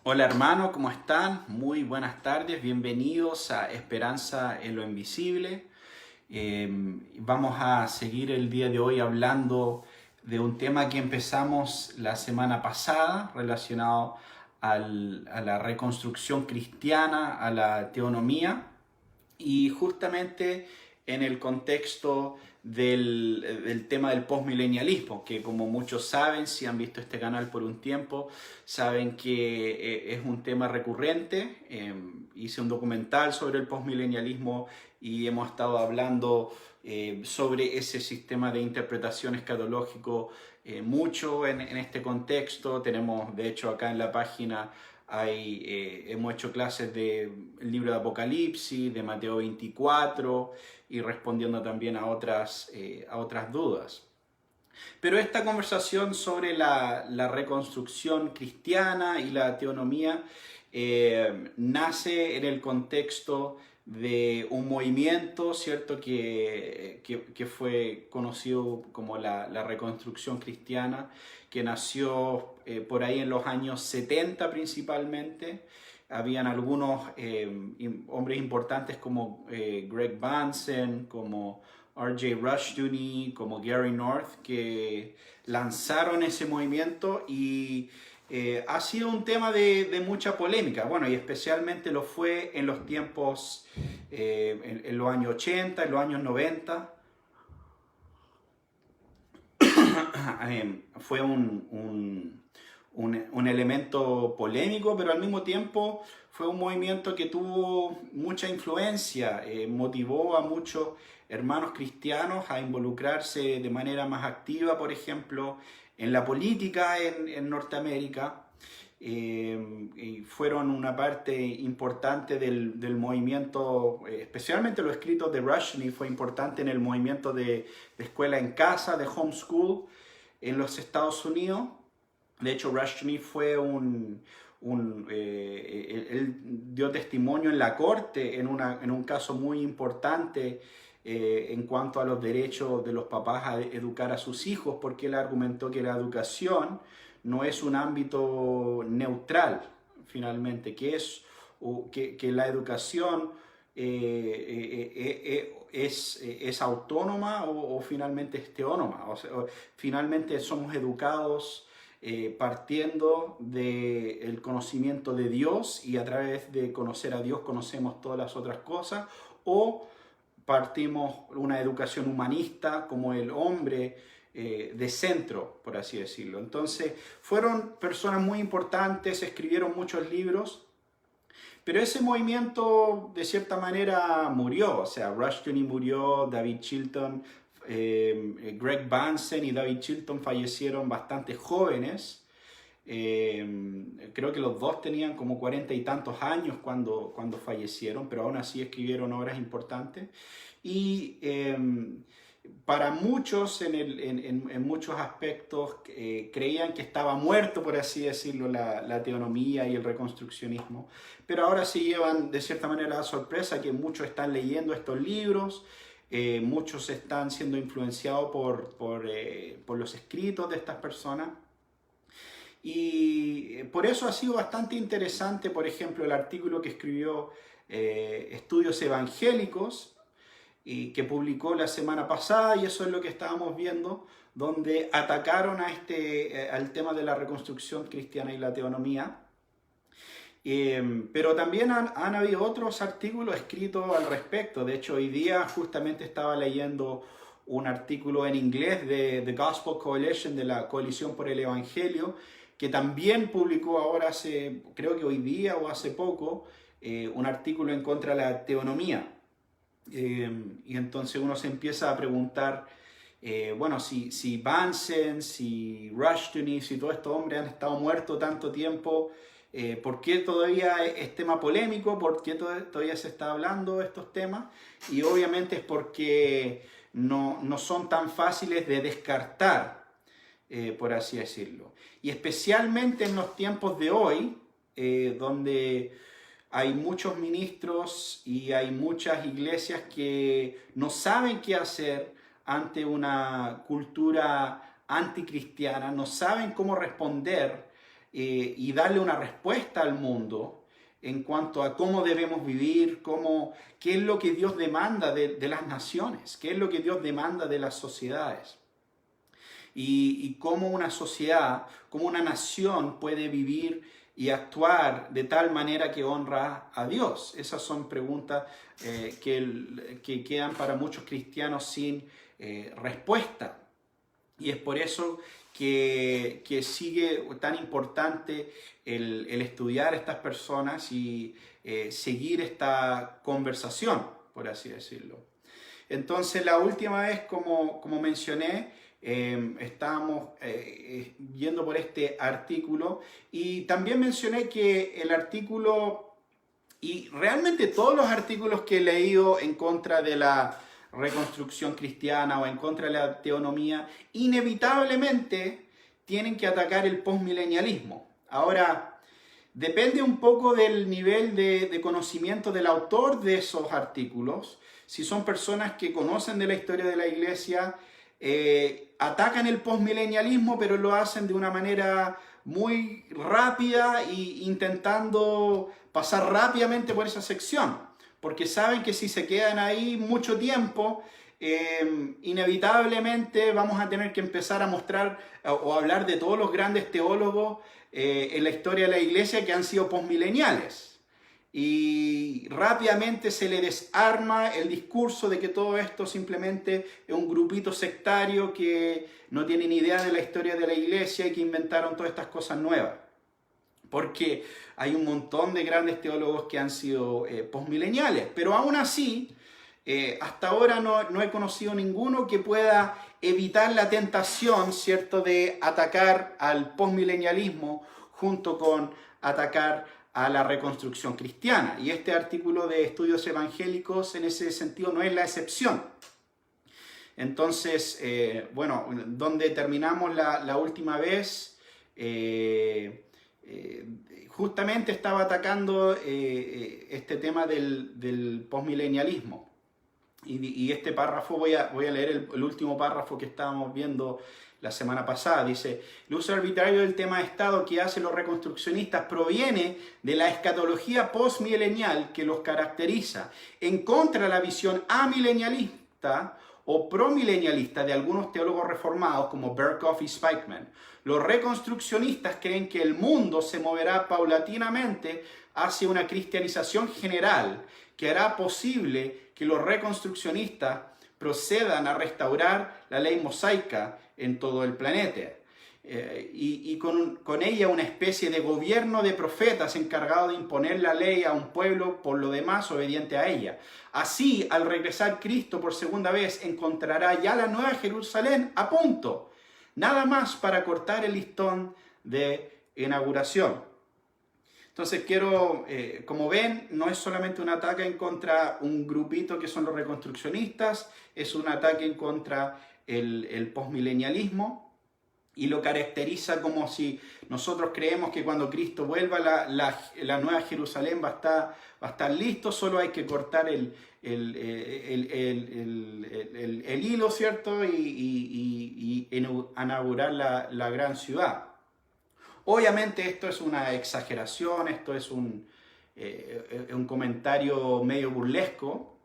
Hola hermano, ¿cómo están? Muy buenas tardes, bienvenidos a Esperanza en lo Invisible. Vamos a seguir el día de hoy hablando de un tema que empezamos la semana pasada relacionado a la reconstrucción cristiana, a la teonomía y justamente en el contexto del tema del postmilenialismo, que como muchos saben, si han visto este canal por un tiempo, saben que es un tema recurrente. Hice un documental sobre el postmilenialismo y hemos estado hablando sobre ese sistema de interpretación escatológico mucho en este contexto. Tenemos, de hecho, acá en la página hemos hecho clases del libro de Apocalipsis, de Mateo 24 y respondiendo también a otras dudas. Pero esta conversación sobre la reconstrucción cristiana y la teonomía nace en el contexto de un movimiento, ¿cierto?, que fue conocido como la reconstrucción cristiana, que nació por ahí en los años 70 principalmente. Habían algunos hombres importantes como Greg Bansen, como R.J. Rushdoony, como Gary North, que lanzaron ese movimiento y ha sido un tema de mucha polémica. Bueno, y especialmente lo fue en los tiempos, en los años 80, en los años 90. Fue un elemento polémico, pero al mismo tiempo fue un movimiento que tuvo mucha influencia, motivó a muchos hermanos cristianos a involucrarse de manera más activa, por ejemplo, en la política en Norteamérica. Y fueron una parte importante del movimiento, especialmente los escritos de Rushdoony, fue importante en el movimiento de escuela en casa, de homeschool en los Estados Unidos. De hecho, Rushdoony fue él dio testimonio en la corte en un caso muy importante en cuanto a los derechos de los papás a educar a sus hijos, porque él argumentó que la educación no es un ámbito neutral, finalmente, que la educación es autónoma o finalmente es teónoma. O sea, finalmente somos educados partiendo del conocimiento de Dios y a través de conocer a Dios conocemos todas las otras cosas, o partimos una educación humanista como el hombre de centro, por así decirlo. Entonces fueron personas muy importantes, escribieron muchos libros, pero ese movimiento de cierta manera murió. O sea, Rushdoony murió, David Chilton, Greg Bansen y David Chilton fallecieron bastante jóvenes. Creo que los dos tenían como 40 y tantos años cuando fallecieron, pero aún así escribieron obras importantes. Y para muchos, en muchos aspectos, creían que estaba muerto, por así decirlo, la teonomía y el reconstruccionismo. Pero ahora sí llevan de cierta manera la sorpresa que muchos están leyendo estos libros, muchos están siendo influenciados por los escritos de estas personas. Y por eso ha sido bastante interesante, por ejemplo, el artículo que escribió Estudios Evangélicos y que publicó la semana pasada, y eso es lo que estábamos viendo, donde atacaron al tema de la reconstrucción cristiana y la teonomía. Pero también han habido otros artículos escritos al respecto. De hecho, hoy día justamente estaba leyendo un artículo en inglés de The Gospel Coalition, de la Coalición por el Evangelio, que también publicó ahora creo que hoy día o hace poco, un artículo en contra de la teonomía. Y entonces uno se empieza a preguntar, bueno, si Bansen, si Rushdoony, si todos estos hombres han estado muertos tanto tiempo, ¿por qué todavía es tema polémico? ¿Por qué todavía se está hablando de estos temas? Y obviamente es porque no son tan fáciles de descartar, por así decirlo. Y especialmente en los tiempos de hoy, donde hay muchos ministros y hay muchas iglesias que no saben qué hacer ante una cultura anticristiana, no saben cómo responder y darle una respuesta al mundo en cuanto a cómo debemos vivir, qué es lo que Dios demanda de las naciones, qué es lo que Dios demanda de las sociedades. Y cómo una sociedad, cómo una nación puede vivir y actuar de tal manera que honra a Dios. Esas son preguntas que quedan para muchos cristianos sin respuesta. Y es por eso que sigue tan importante el estudiar a estas personas y seguir esta conversación, por así decirlo. Entonces, la última vez, como mencioné, estábamos viendo por este artículo y también mencioné que el artículo, y realmente todos los artículos que he leído en contra de la reconstrucción cristiana o en contra de la teonomía, inevitablemente tienen que atacar el postmilenialismo. Ahora, depende un poco del nivel de conocimiento del autor de esos artículos. Si son personas que conocen de la historia de la iglesia, atacan el postmilenialismo, pero lo hacen de una manera muy rápida e intentando pasar rápidamente por esa sección, porque saben que si se quedan ahí mucho tiempo, inevitablemente vamos a tener que empezar a mostrar o hablar de todos los grandes teólogos en la historia de la iglesia que han sido postmileniales. Y rápidamente se le desarma el discurso de que todo esto simplemente es un grupito sectario que no tiene ni idea de la historia de la iglesia y que inventaron todas estas cosas nuevas. Porque hay un montón de grandes teólogos que han sido postmileniales, pero aún así, hasta ahora no he conocido ninguno que pueda evitar la tentación, ¿cierto?, de atacar al postmilenialismo junto con atacar a la reconstrucción cristiana. Y este artículo de Estudios Evangélicos en ese sentido no es la excepción. Entonces, bueno, donde terminamos la última vez, justamente estaba atacando este tema del postmilenialismo. Y este párrafo, voy a leer el último párrafo que estábamos viendo la semana pasada. Dice: el uso arbitrario del tema de Estado que hacen los reconstruccionistas proviene de la escatología postmilenial que los caracteriza, en contra de la visión amilenialista o promilenialista de algunos teólogos reformados como Berkhoff y Spikeman. Los reconstruccionistas creen que el mundo se moverá paulatinamente hacia una cristianización general que hará posible que los reconstruccionistas procedan a restaurar la ley mosaica en todo el planeta. Y con ella una especie de gobierno de profetas encargado de imponer la ley a un pueblo por lo demás obediente a ella. Así, al regresar Cristo por segunda vez, encontrará ya la nueva Jerusalén a punto, nada más para cortar el listón de inauguración. Entonces quiero, como ven, no es solamente un ataque en contra un grupito que son los reconstruccionistas, es un ataque en contra el postmilenialismo y lo caracteriza como si nosotros creemos que cuando Cristo vuelva la nueva Jerusalén va a estar listo, solo hay que cortar el hilo, ¿cierto? Y inaugurar la gran ciudad. Obviamente esto es una exageración, esto es un comentario medio burlesco,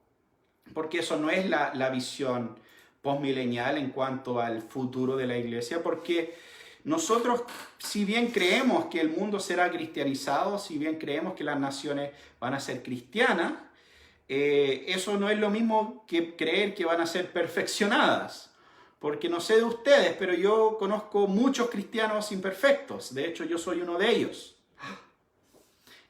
porque eso no es la visión postmilenial en cuanto al futuro de la iglesia, porque nosotros, si bien creemos que el mundo será cristianizado, si bien creemos que las naciones van a ser cristianas, eso no es lo mismo que creer que van a ser perfeccionadas. Porque no sé de ustedes, pero yo conozco muchos cristianos imperfectos. De hecho, yo soy uno de ellos.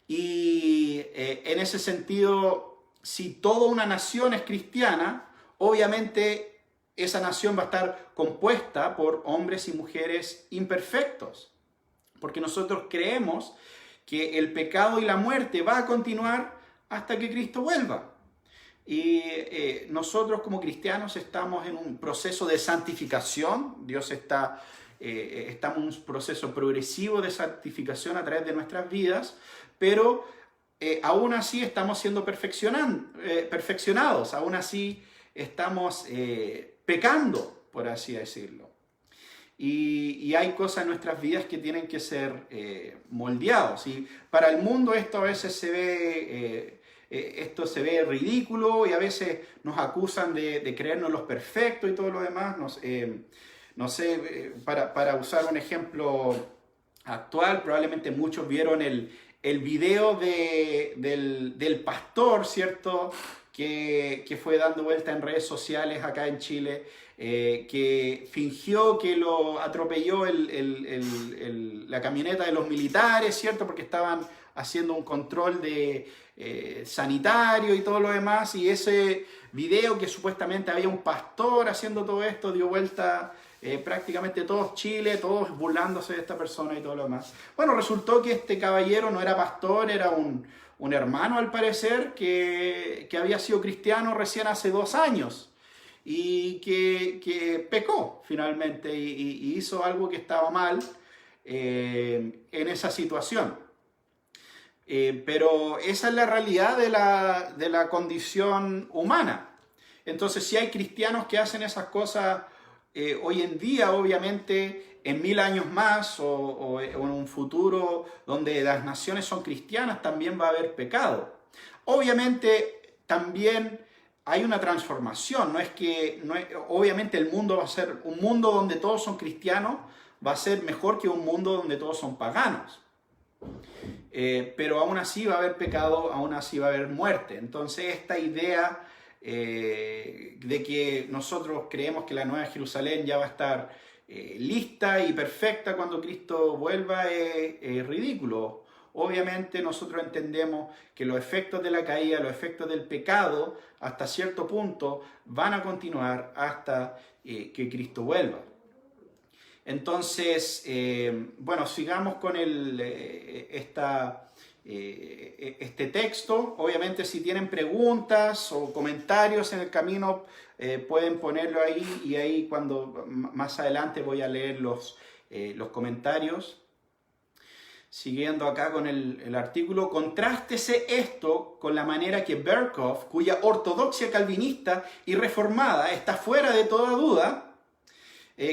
Y en ese sentido, si toda una nación es cristiana, obviamente esa nación va a estar compuesta por hombres y mujeres imperfectos. Porque nosotros creemos que el pecado y la muerte va a continuar hasta que Cristo vuelva. Y nosotros como cristianos estamos en un proceso de santificación. Estamos en un proceso progresivo de santificación a través de nuestras vidas, pero aún así estamos siendo perfeccionados, aún así estamos pecando, por así decirlo. y hay cosas en nuestras vidas que tienen que ser moldeados. Y para el mundo esto a veces esto se ve ridículo y a veces nos acusan de creernos los perfectos y todo lo demás. No sé, para usar un ejemplo actual, probablemente muchos vieron el video del pastor, ¿cierto? Que fue dando vuelta en redes sociales acá en Chile, que fingió que lo atropelló la camioneta de los militares, ¿cierto? Porque estaban haciendo un control sanitario y todo lo demás, y ese video que supuestamente había un pastor haciendo todo esto dio vuelta prácticamente todo Chile, todos burlándose de esta persona y todo lo demás. Bueno, resultó que este caballero no era pastor, era un hermano al parecer que había sido cristiano recién hace 2 años y que pecó finalmente y hizo algo que estaba mal en esa situación. Pero esa es la realidad de la condición humana. Entonces, si hay cristianos que hacen esas cosas hoy en día, obviamente, en 1000 años más o en un futuro donde las naciones son cristianas, también va a haber pecado. Obviamente, también hay una transformación. Obviamente el mundo va a ser un mundo donde todos son cristianos, va a ser mejor que un mundo donde todos son paganos. Pero aún así va a haber pecado, aún así va a haber muerte. Entonces esta idea de que nosotros creemos que la Nueva Jerusalén ya va a estar lista y perfecta cuando Cristo vuelva es ridículo. Obviamente nosotros entendemos que los efectos de la caída, los efectos del pecado, hasta cierto punto van a continuar hasta que Cristo vuelva. Entonces, bueno, sigamos con este texto. Obviamente, si tienen preguntas o comentarios en el camino, pueden ponerlo ahí y ahí más adelante voy a leer los comentarios. Siguiendo acá con el artículo, contrástese esto con la manera que Berkhoff, cuya ortodoxia calvinista y reformada está fuera de toda duda,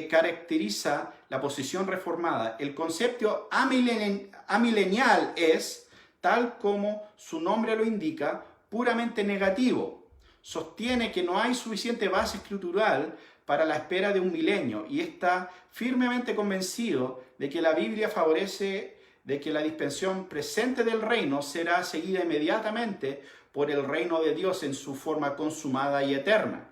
caracteriza la posición reformada. El concepto amilenial es, tal como su nombre lo indica, puramente negativo. Sostiene que no hay suficiente base escritural para la espera de un milenio y está firmemente convencido de que la Biblia favorece de que la dispensación presente del reino será seguida inmediatamente por el reino de Dios en su forma consumada y eterna.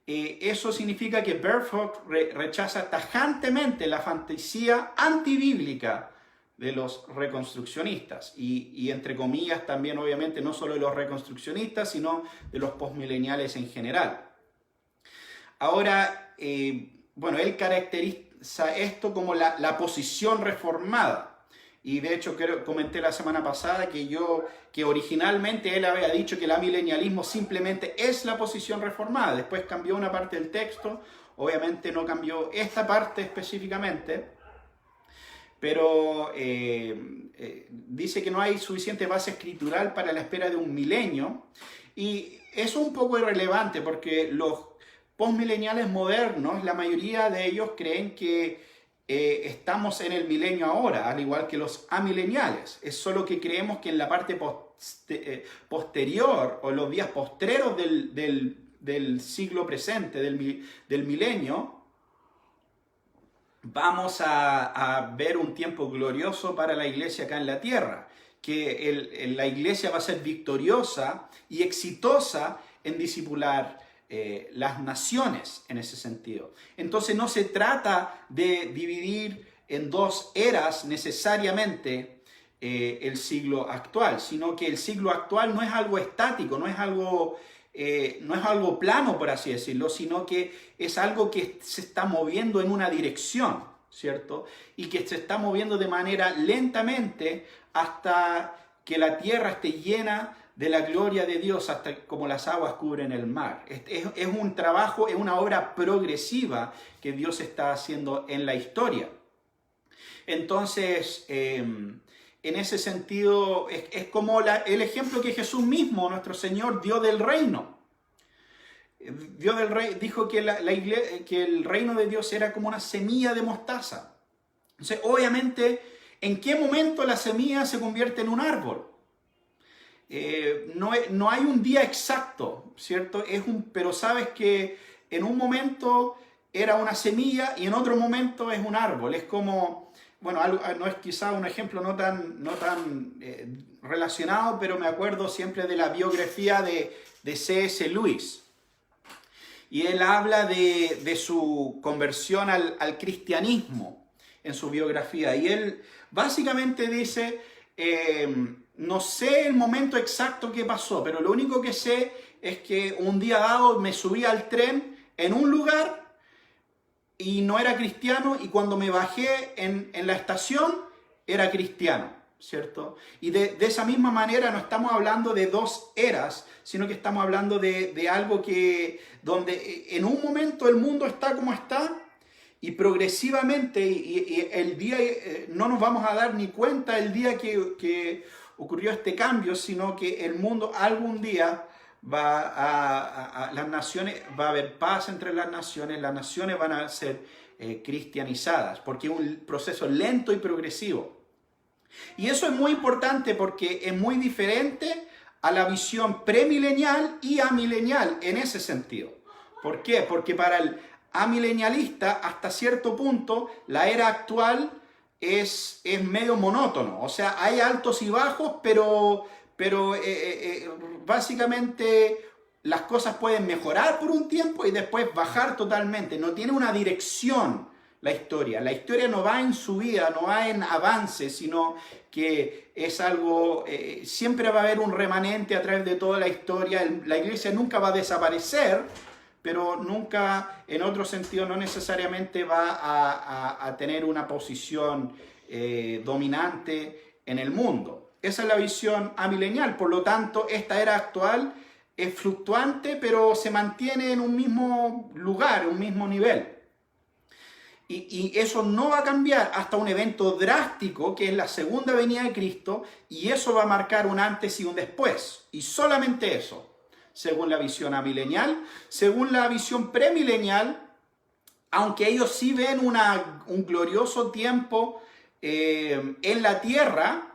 Eso significa que Berkhoff rechaza tajantemente la fantasía antibíblica de los reconstruccionistas y entre comillas también obviamente no solo de los reconstruccionistas sino de los postmileniales en general. Ahora, bueno, él caracteriza esto como la posición reformada. Y de hecho comenté la semana pasada que originalmente él había dicho que el amilenialismo simplemente es la posición reformada. Después cambió una parte del texto, obviamente no cambió esta parte específicamente, pero dice que no hay suficiente base escritural para la espera de un milenio. Y eso es un poco irrelevante porque los postmileniales modernos, la mayoría de ellos creen que estamos en el milenio ahora, al igual que los amileniales. Es solo que creemos que en la parte posterior o los días postreros del siglo presente, del milenio, vamos a ver un tiempo glorioso para la iglesia acá en la tierra, que la iglesia va a ser victoriosa y exitosa en discipular las naciones en ese sentido. Entonces no se trata de dividir en 2 eras necesariamente el siglo actual, sino que el siglo actual no es algo estático, no es algo plano, por así decirlo, sino que es algo que se está moviendo en una dirección, ¿cierto? Y que se está moviendo de manera lentamente hasta que la tierra esté llena de la gloria de Dios, hasta como las aguas cubren el mar. Es un trabajo, es una obra progresiva que Dios está haciendo en la historia. Entonces, en ese sentido, es como el ejemplo que Jesús mismo, nuestro Señor, dio del reino. dijo que, que el reino de Dios era como una semilla de mostaza. Entonces, obviamente, ¿en qué momento la semilla se convierte en un árbol? No hay un día exacto, ¿cierto? Pero sabes que en un momento era una semilla y en otro momento es un árbol. Es como, bueno, no es quizá un ejemplo no tan relacionado, pero me acuerdo siempre de la biografía de C.S. Lewis. Y él habla de su conversión al cristianismo en su biografía. Y él básicamente dice, no sé el momento exacto que pasó, pero lo único que sé es que un día dado me subí al tren en un lugar y no era cristiano, y cuando me bajé en la estación era cristiano, ¿cierto? Y de esa misma manera no estamos hablando de dos eras, sino que estamos hablando de algo donde en un momento el mundo está como está, y progresivamente, y el día, no nos vamos a dar ni cuenta el día que ocurrió este cambio, sino que el mundo algún día las naciones, va a haber paz entre las naciones van a ser cristianizadas, porque es un proceso lento y progresivo. Y eso es muy importante porque es muy diferente a la visión premilenial y amilenial en ese sentido. ¿Por qué? Porque para el amilenialista, hasta cierto punto, la era actual es medio monótono. O sea, hay altos y bajos, pero básicamente las cosas pueden mejorar por un tiempo y después bajar totalmente. No tiene una dirección la historia. La historia no va en subida, no va en avance, sino que es algo, siempre va a haber un remanente a través de toda la historia. La iglesia nunca va a desaparecer, pero nunca, en otro sentido, no necesariamente va a tener una posición dominante en el mundo. Esa es la visión amilenial. Por lo tanto, esta era actual es fluctuante, pero se mantiene en un mismo lugar, un mismo nivel. Y eso no va a cambiar hasta un evento drástico, que es la segunda venida de Cristo, y eso va a marcar un antes y un después. Y solamente eso, según la visión amilenial. Según la visión premilenial, aunque ellos sí ven un glorioso tiempo en la tierra,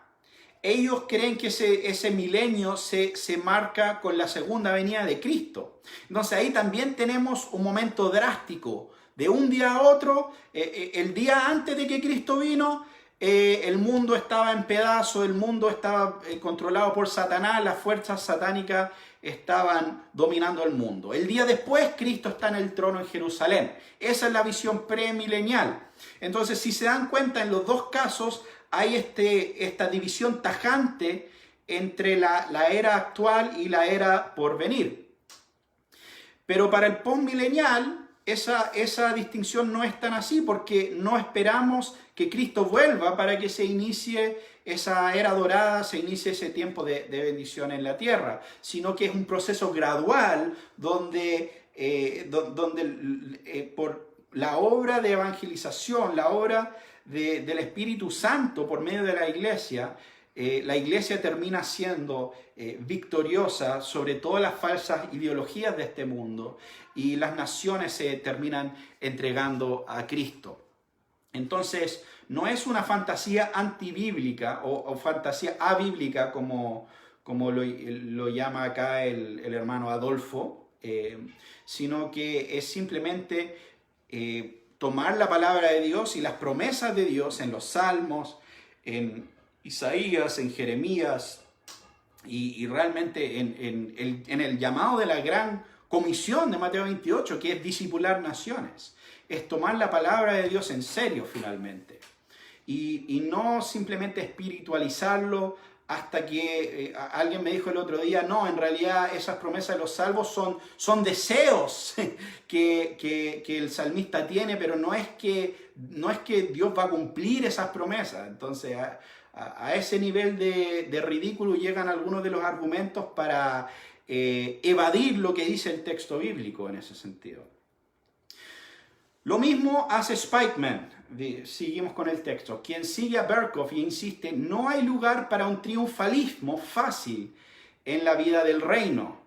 ellos creen que ese milenio se marca con la segunda venida de Cristo. Entonces ahí también tenemos un momento drástico. De un día a otro, el día antes de que Cristo vino, el mundo estaba en pedazos, el mundo estaba controlado por Satanás, las fuerzas satánicas estaban dominando el mundo. El día después, Cristo está en el trono en Jerusalén. Esa es la visión premilenial. Entonces, si se dan cuenta, en los dos casos hay esta división tajante entre la era actual y la era por venir. Pero para el postmilenial, esa distinción no es tan así, porque no esperamos que Cristo vuelva para que se inicie esa era dorada, se inicie ese tiempo de bendición en la tierra, sino que es un proceso gradual donde por la obra de evangelización, la obra del Espíritu Santo por medio de la iglesia termina siendo victoriosa sobre todas las falsas ideologías de este mundo, y las naciones se terminan entregando a Cristo. Entonces, no es una fantasía antibíblica o fantasía abíblica como lo llama acá el hermano Adolfo, sino que es simplemente tomar la palabra de Dios y las promesas de Dios en los Salmos, en Isaías, en Jeremías, y realmente en el llamado de la gran comisión de Mateo 28, que es discipular naciones. Es tomar la palabra de Dios en serio finalmente. Y no simplemente espiritualizarlo hasta que alguien me dijo el otro día, no, en realidad esas promesas de los salvos son deseos que el salmista tiene, pero no es que Dios va a cumplir esas promesas. Entonces, a ese nivel de ridículo llegan algunos de los argumentos para evadir lo que dice el texto bíblico en ese sentido. Lo mismo hace Spikeman. Seguimos con el texto. Quien sigue a Berkhof y insiste, no hay lugar para un triunfalismo fácil en la vida del reino.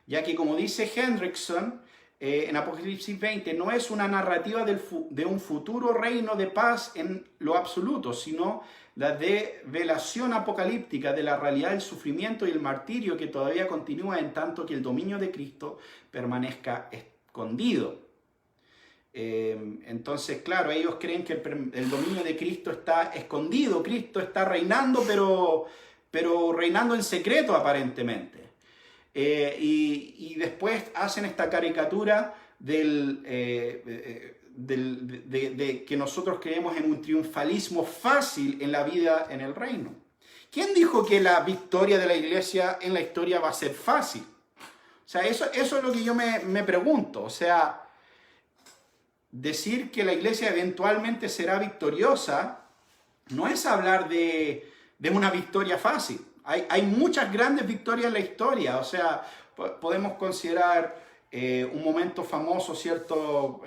ya que como dice Hendrickson en Apocalipsis 20, no es una narrativa de un futuro reino de paz en lo absoluto, sino la develación apocalíptica de la realidad del sufrimiento y el martirio que todavía continúa en tanto que el dominio de Cristo permanezca escondido. Entonces, claro, ellos creen que el dominio de Cristo está escondido, Cristo está reinando, pero reinando en secreto aparentemente. Y después hacen esta caricatura de que nosotros creemos en un triunfalismo fácil en la vida en el reino. ¿Quién dijo que la victoria de la iglesia en la historia va a ser fácil? O sea, eso es lo que yo me pregunto. O sea, decir que la iglesia eventualmente será victoriosa no es hablar de una victoria fácil. Hay muchas grandes victorias en la historia. O sea, podemos considerar un momento famoso, ¿cierto?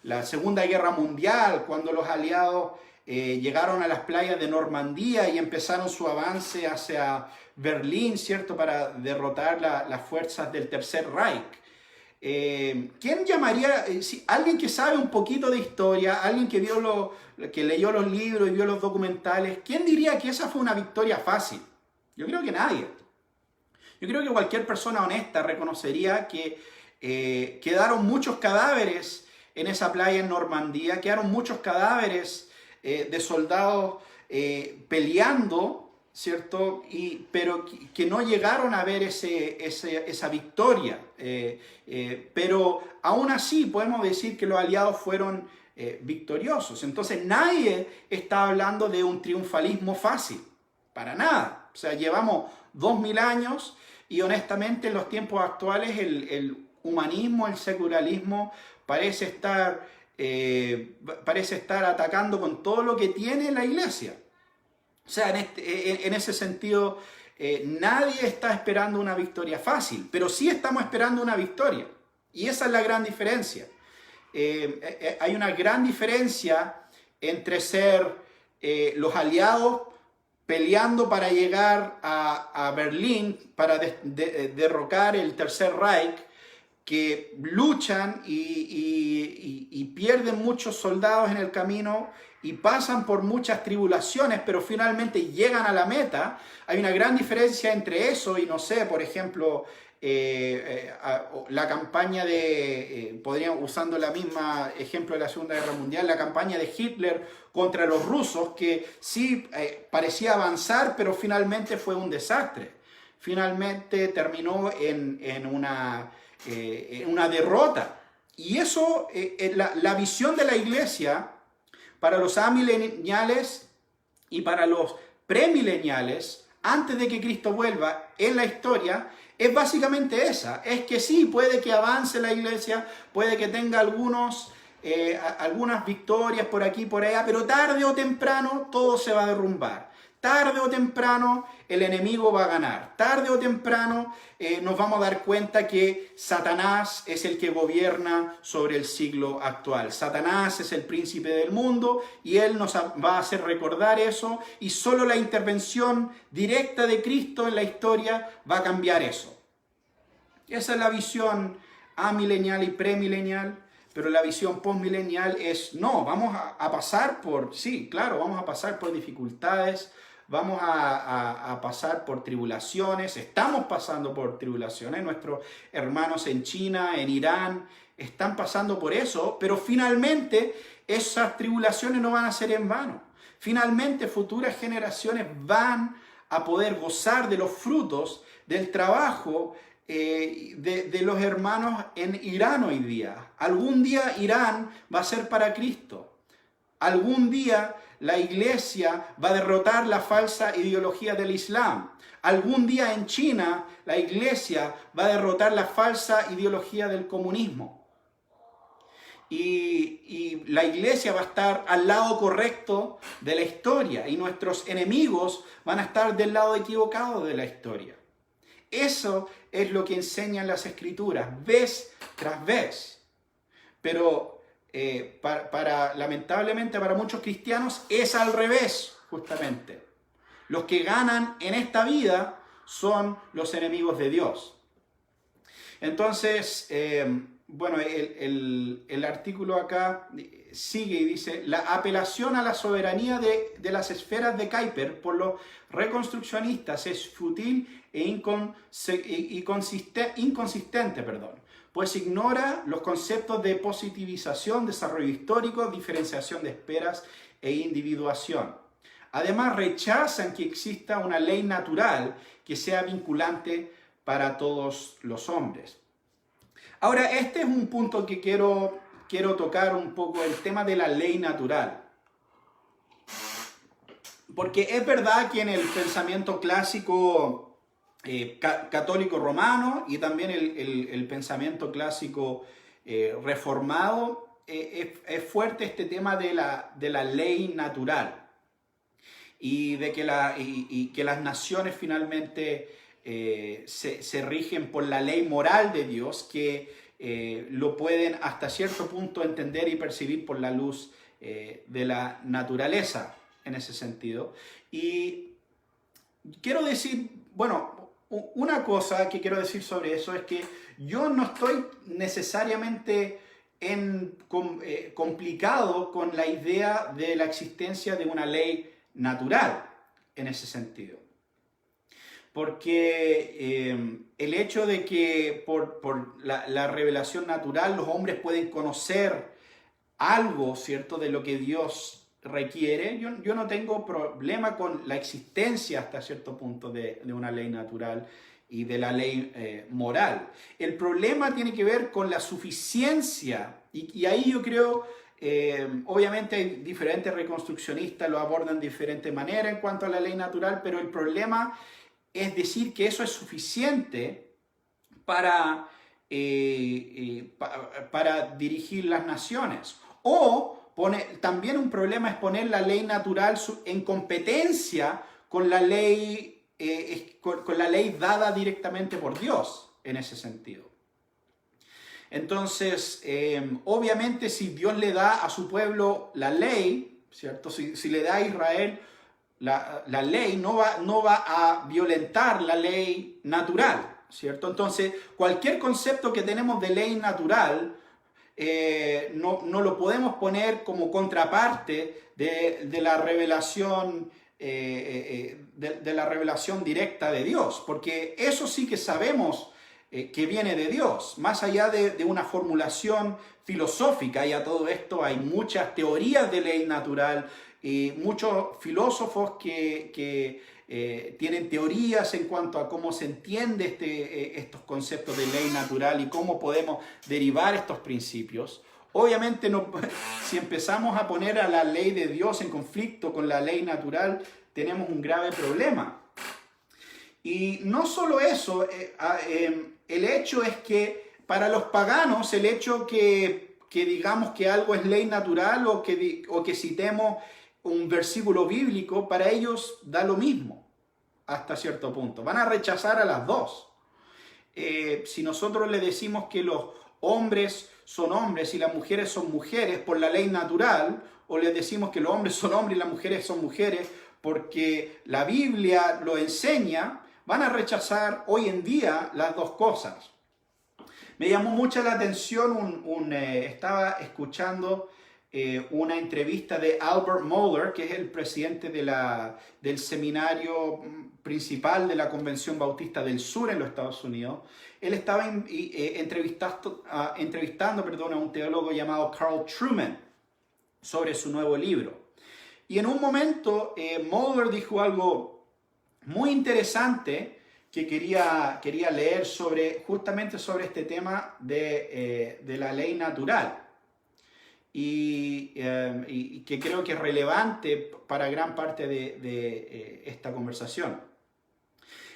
La Segunda Guerra Mundial, cuando los aliados llegaron a las playas de Normandía y empezaron su avance hacia Berlín, ¿cierto? Para derrotar las fuerzas del Tercer Reich. ¿Quién llamaría, alguien que sabe un poquito de historia, alguien que leyó los libros y vio los documentales, quién diría que esa fue una victoria fácil? Yo creo que nadie. Yo creo que cualquier persona honesta reconocería que quedaron muchos cadáveres en esa playa en Normandía, quedaron muchos cadáveres de soldados peleando, ¿cierto? Pero que no llegaron a ver esa victoria. Pero aún así podemos decir que los aliados fueron victoriosos. Entonces nadie está hablando de un triunfalismo fácil, para nada. O sea, llevamos 2000 años y honestamente en los tiempos actuales el humanismo, el secularismo parece estar atacando con todo lo que tiene la iglesia. O sea, en ese sentido, nadie está esperando una victoria fácil, pero sí estamos esperando una victoria. Y esa es la gran diferencia. Hay una gran diferencia entre ser los aliados peleando para llegar a Berlín, para derrocar el Tercer Reich, que luchan y pierden muchos soldados en el camino y pasan por muchas tribulaciones, pero finalmente llegan a la meta. Hay una gran diferencia entre eso y, no sé, por ejemplo, la campaña podríamos, usando la misma ejemplo de la Segunda Guerra Mundial, la campaña de Hitler contra los rusos, que sí parecía avanzar, pero finalmente fue un desastre. Finalmente terminó en una derrota. Y eso, la visión de la iglesia para los amileniales y para los premileniales, antes de que Cristo vuelva en la historia, es básicamente esa. Es que sí, puede que avance la iglesia, puede que tenga algunas victorias por aquí y por allá, pero tarde o temprano todo se va a derrumbar. Tarde o temprano el enemigo va a ganar. Tarde o temprano nos vamos a dar cuenta que Satanás es el que gobierna sobre el siglo actual. Satanás es el príncipe del mundo y él nos va a hacer recordar eso, y solo la intervención directa de Cristo en la historia va a cambiar eso. Esa es la visión amilenial y premilenial. Pero la visión postmilenial es, no, vamos a pasar vamos a pasar por dificultades, vamos a pasar por tribulaciones, estamos pasando por tribulaciones, nuestros hermanos en China, en Irán, están pasando por eso, pero finalmente esas tribulaciones no van a ser en vano. Finalmente futuras generaciones van a poder gozar de los frutos del trabajo de los hermanos en Irán hoy día. Algún día Irán va a ser para Cristo. Algún día la iglesia va a derrotar la falsa ideología del Islam. Algún día en China la iglesia va a derrotar la falsa ideología del comunismo. Y la iglesia va a estar al lado correcto de la historia y nuestros enemigos van a estar del lado equivocado de la historia. Eso es lo que enseñan las Escrituras, vez tras vez. Pero lamentablemente para muchos cristianos es al revés, justamente. Los que ganan en esta vida son los enemigos de Dios. Entonces, bueno, el artículo acá sigue y dice: la apelación a la soberanía de las esferas de Kuyper por los reconstruccionistas es fútil e inconsistente, pues ignora los conceptos de positivización, desarrollo histórico, diferenciación de esperas e individuación. Además, rechazan que exista una ley natural que sea vinculante para todos los hombres. Ahora, este es un punto que quiero tocar un poco, el tema de la ley natural. Porque es verdad que en el pensamiento clásico católico romano y también el pensamiento clásico reformado, es fuerte este tema de la ley natural. Y de que las naciones finalmente se rigen por la ley moral de Dios, que lo pueden hasta cierto punto entender y percibir por la luz de la naturaleza, en ese sentido. Y quiero decir, bueno, una cosa que quiero decir sobre eso es que yo no estoy necesariamente complicado con la idea de la existencia de una ley natural en ese sentido. Porque el hecho de que por la revelación natural los hombres pueden conocer algo, ¿cierto?, de lo que Dios requiere, yo no tengo problema con la existencia hasta cierto punto de una ley natural y de la ley moral. El problema tiene que ver con la suficiencia, y ahí yo creo... obviamente hay diferentes reconstruccionistas, lo abordan de diferente manera en cuanto a la ley natural, pero el problema es decir que eso es suficiente para dirigir las naciones. O también un problema es poner la ley natural en competencia con la ley, con la ley dada directamente por Dios en ese sentido. Entonces, obviamente si Dios le da a su pueblo la ley, ¿cierto? Si le da a Israel la ley, no va a violentar la ley natural, ¿cierto? Entonces, cualquier concepto que tenemos de ley natural, no lo podemos poner como contraparte de la revelación de la revelación directa de Dios, porque eso sí que sabemos que viene de Dios, más allá de una formulación filosófica. Y a todo esto hay muchas teorías de ley natural y muchos filósofos que tienen teorías en cuanto a cómo se entiende estos conceptos de ley natural y cómo podemos derivar estos principios. Obviamente, si empezamos a poner a la ley de Dios en conflicto con la ley natural, tenemos un grave problema. Y no solo eso, el hecho es que para los paganos, el hecho que digamos que algo es ley natural o que citemos un versículo bíblico, para ellos da lo mismo hasta cierto punto. Van a rechazar a las dos. Si nosotros le decimos que los hombres son hombres y las mujeres son mujeres por la ley natural, o les decimos que los hombres son hombres y las mujeres son mujeres porque la Biblia lo enseña, van a rechazar hoy en día las dos cosas. Me llamó mucho la atención, estaba escuchando una entrevista de Albert Mohler, que es el presidente del seminario principal de la Convención Bautista del Sur en los Estados Unidos. Él estaba entrevistando a un teólogo llamado Carl Trueman sobre su nuevo libro. Y en un momento Mohler dijo algo muy interesante que quería leer justamente sobre este tema de la ley natural. Y que creo que es relevante para gran parte de esta conversación.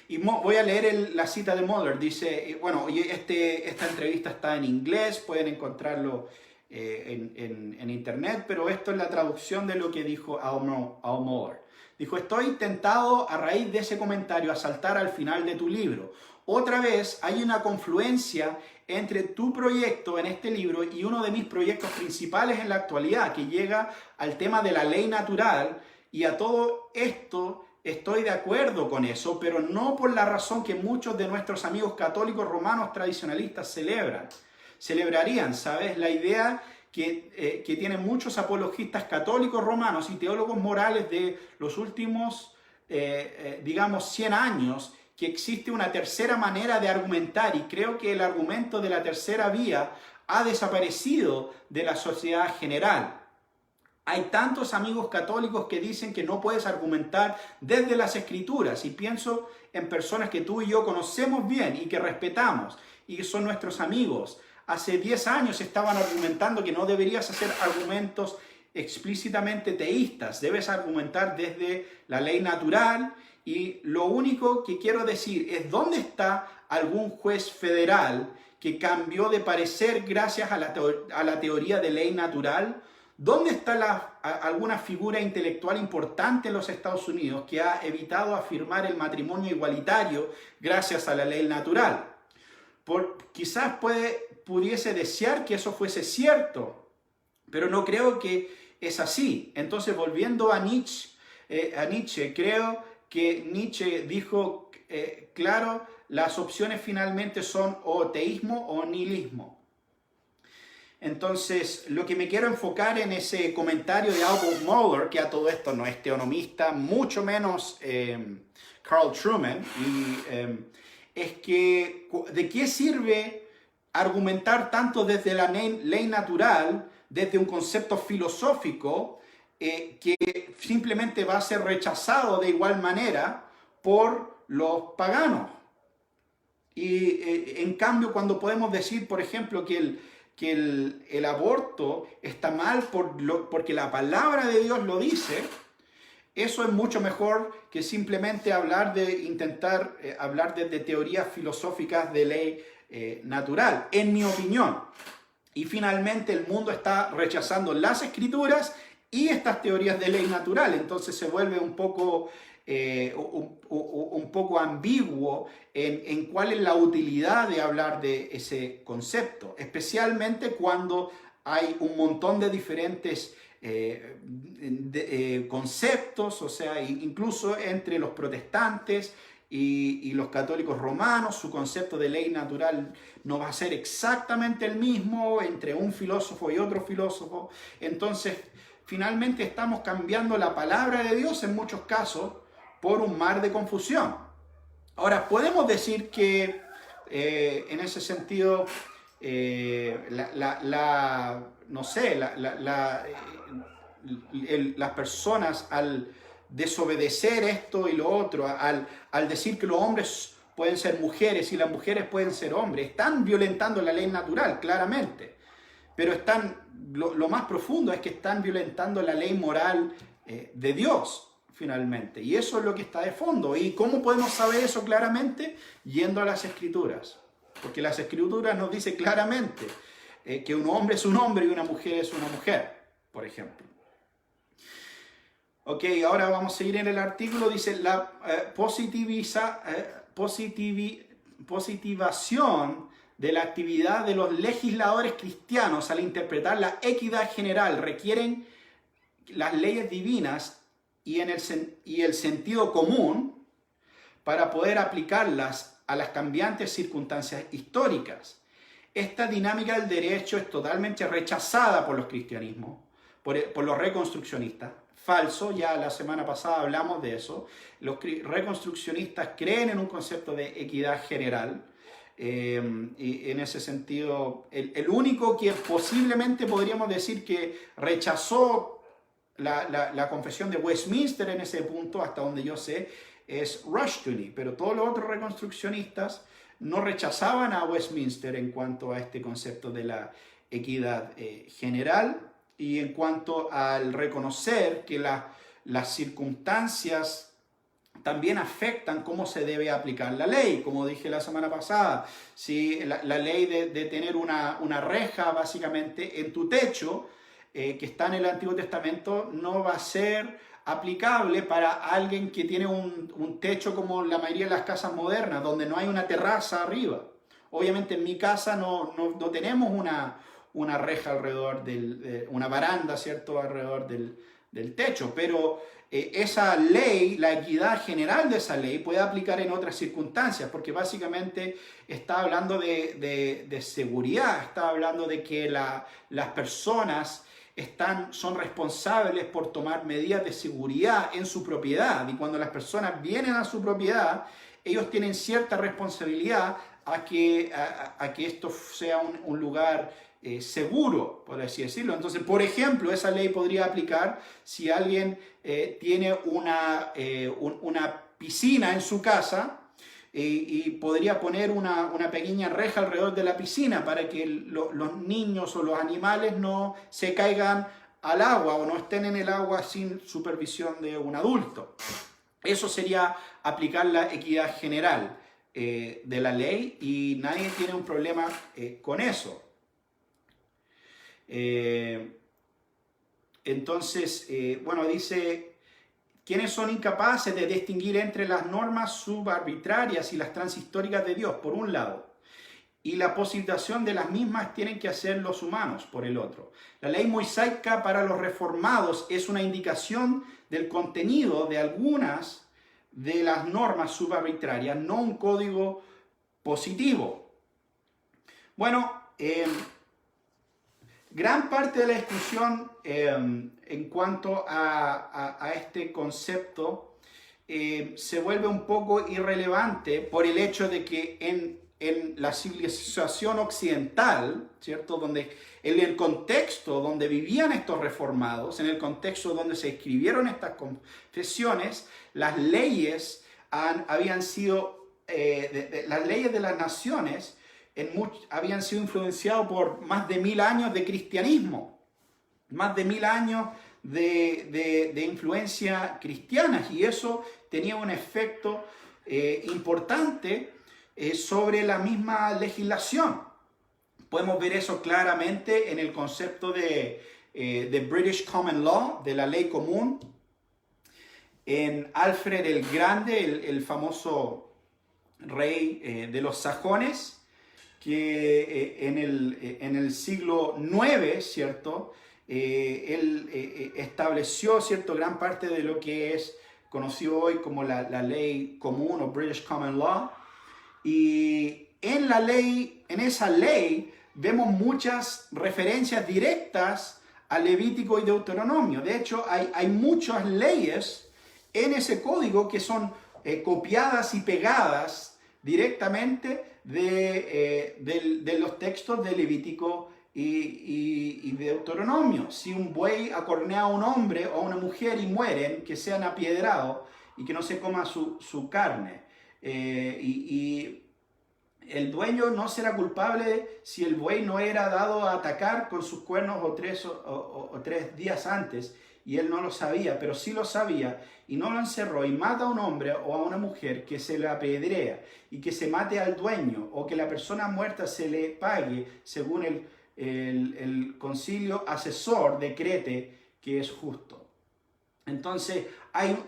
Y voy a leer la cita de Mohler. Dice, bueno, esta entrevista está en inglés, pueden encontrarlo en internet, pero esto es la traducción de lo que dijo Al Mohler. Dijo: estoy tentado a raíz de ese comentario a saltar al final de tu libro. Otra vez hay una confluencia entre tu proyecto en este libro y uno de mis proyectos principales en la actualidad, que llega al tema de la ley natural y a todo esto estoy de acuerdo con eso, pero no por la razón que muchos de nuestros amigos católicos romanos tradicionalistas celebrarían, ¿sabes? La idea que tienen muchos apologistas católicos romanos y teólogos morales de los últimos, digamos, 100 años, que existe una tercera manera de argumentar, y creo que el argumento de la tercera vía ha desaparecido de la sociedad general. Hay tantos amigos católicos que dicen que no puedes argumentar desde las Escrituras, y pienso en personas que tú y yo conocemos bien y que respetamos y que son nuestros amigos. Hace 10 años estaban argumentando que no deberías hacer argumentos explícitamente teístas, debes argumentar desde la ley natural. Y lo único que quiero decir es, ¿dónde está algún juez federal que cambió de parecer gracias a la teoría de ley natural? ¿Dónde está alguna figura intelectual importante en los Estados Unidos que ha evitado afirmar el matrimonio igualitario gracias a la ley natural? Quizás pudiese desear que eso fuese cierto, pero no creo que es así. Entonces, volviendo a Nietzsche, creo que Nietzsche dijo, claro, las opciones finalmente son o teísmo o nihilismo. Entonces, lo que me quiero enfocar en ese comentario de Albert Mohler, que a todo esto no es teonomista, mucho menos Carl Trueman, es que ¿de qué sirve argumentar tanto desde la ley natural, desde un concepto filosófico, que simplemente va a ser rechazado de igual manera por los paganos? Y en cambio, cuando podemos decir, por ejemplo, que el aborto está mal porque la palabra de Dios lo dice, eso es mucho mejor que simplemente intentar hablar de teorías filosóficas de ley natural, en mi opinión. Y finalmente el mundo está rechazando las Escrituras y estas teorías de ley natural. Entonces se vuelve un poco ambiguo en cuál es la utilidad de hablar de ese concepto, especialmente cuando hay un montón de diferentes conceptos, o sea, incluso entre los protestantes y los católicos romanos, su concepto de ley natural no va a ser exactamente el mismo entre un filósofo y otro filósofo. Entonces, finalmente estamos cambiando la palabra de Dios en muchos casos por un mar de confusión. Ahora, podemos decir que en ese sentido, las personas al desobedecer esto y lo otro, al decir que los hombres pueden ser mujeres y las mujeres pueden ser hombres, están violentando la ley natural, claramente. Pero lo más profundo es que están violentando la ley moral de Dios, finalmente. Y eso es lo que está de fondo. ¿Y cómo podemos saber eso claramente? Yendo a las Escrituras. Porque las Escrituras nos dicen claramente que un hombre es un hombre y una mujer es una mujer, por ejemplo. Ok, ahora vamos a seguir en el artículo. Dice, la positivación de la actividad de los legisladores cristianos al interpretar la equidad general requieren las leyes divinas y el sentido común para poder aplicarlas a las cambiantes circunstancias históricas. Esta dinámica del derecho es totalmente rechazada por los cristianismos, por los reconstruccionistas. Falso, ya la semana pasada hablamos de eso. Los reconstruccionistas creen en un concepto de equidad general. Y en ese sentido, el único que posiblemente podríamos decir que rechazó la confesión de Westminster en ese punto, hasta donde yo sé, es Rushdoony, pero todos los otros reconstruccionistas no rechazaban a Westminster en cuanto a este concepto de la equidad general, y en cuanto al reconocer que las circunstancias también afectan cómo se debe aplicar la ley. Como dije la semana pasada, si la ley de tener una reja básicamente en tu techo, que está en el Antiguo Testamento, no va a ser aplicable para alguien que tiene un techo como la mayoría de las casas modernas, donde no hay una terraza arriba. Obviamente en mi casa no tenemos una reja alrededor una baranda, ¿cierto?, alrededor del techo, pero esa ley, la equidad general de esa ley puede aplicar en otras circunstancias, porque básicamente está hablando de seguridad, está hablando de que las personas son responsables por tomar medidas de seguridad en su propiedad, y cuando las personas vienen a su propiedad, ellos tienen cierta responsabilidad a que esto sea un lugar seguro, por así decirlo. Entonces, por ejemplo, esa ley podría aplicar si alguien tiene una piscina en su casa y podría poner una pequeña reja alrededor de la piscina para que los niños o los animales no se caigan al agua o no estén en el agua sin supervisión de un adulto. Eso sería aplicar la equidad general de la ley y nadie tiene un problema con eso. Entonces, bueno, dice, ¿quiénes son incapaces de distinguir entre las normas subarbitrarias y las transhistóricas de Dios, por un lado? Y la posibilitación de las mismas tienen que hacer los humanos, por el otro. La ley mosaica para los reformados es una indicación del contenido de algunas de las normas subarbitrarias, no un código positivo. Bueno, gran parte de la discusión en cuanto a este concepto se vuelve un poco irrelevante por el hecho de que en la civilización occidental, ¿cierto? En el contexto donde vivían estos reformados, en el contexto donde se escribieron estas confesiones, las leyes habían sido, las leyes de las naciones habían sido influenciados por más de 1000 años de cristianismo, más de 1000 años de influencia cristiana, y eso tenía un efecto importante sobre la misma legislación. Podemos ver eso claramente en el concepto de British Common Law, de la ley común, en Alfred el Grande, el famoso rey de los sajones, que en el siglo IX, ¿cierto? Él estableció, ¿cierto?, gran parte de lo que es conocido hoy como la ley común o British Common Law. Y en esa ley vemos muchas referencias directas a Levítico y Deuteronomio. De hecho, hay muchas leyes en ese código que son copiadas y pegadas directamente de los textos de Levítico y Deuteronomio. Si un buey acornea a un hombre o a una mujer y mueren, que sean apiedrados y que no se coma su carne. Y el dueño no será culpable si el buey no era dado a atacar con sus cuernos o 3 días antes y él no lo sabía, pero sí lo sabía y no lo encerró y mata a un hombre o a una mujer, que se le apedrea y que se mate al dueño, o que la persona muerta se le pague según el concilio asesor decrete que es justo. Entonces,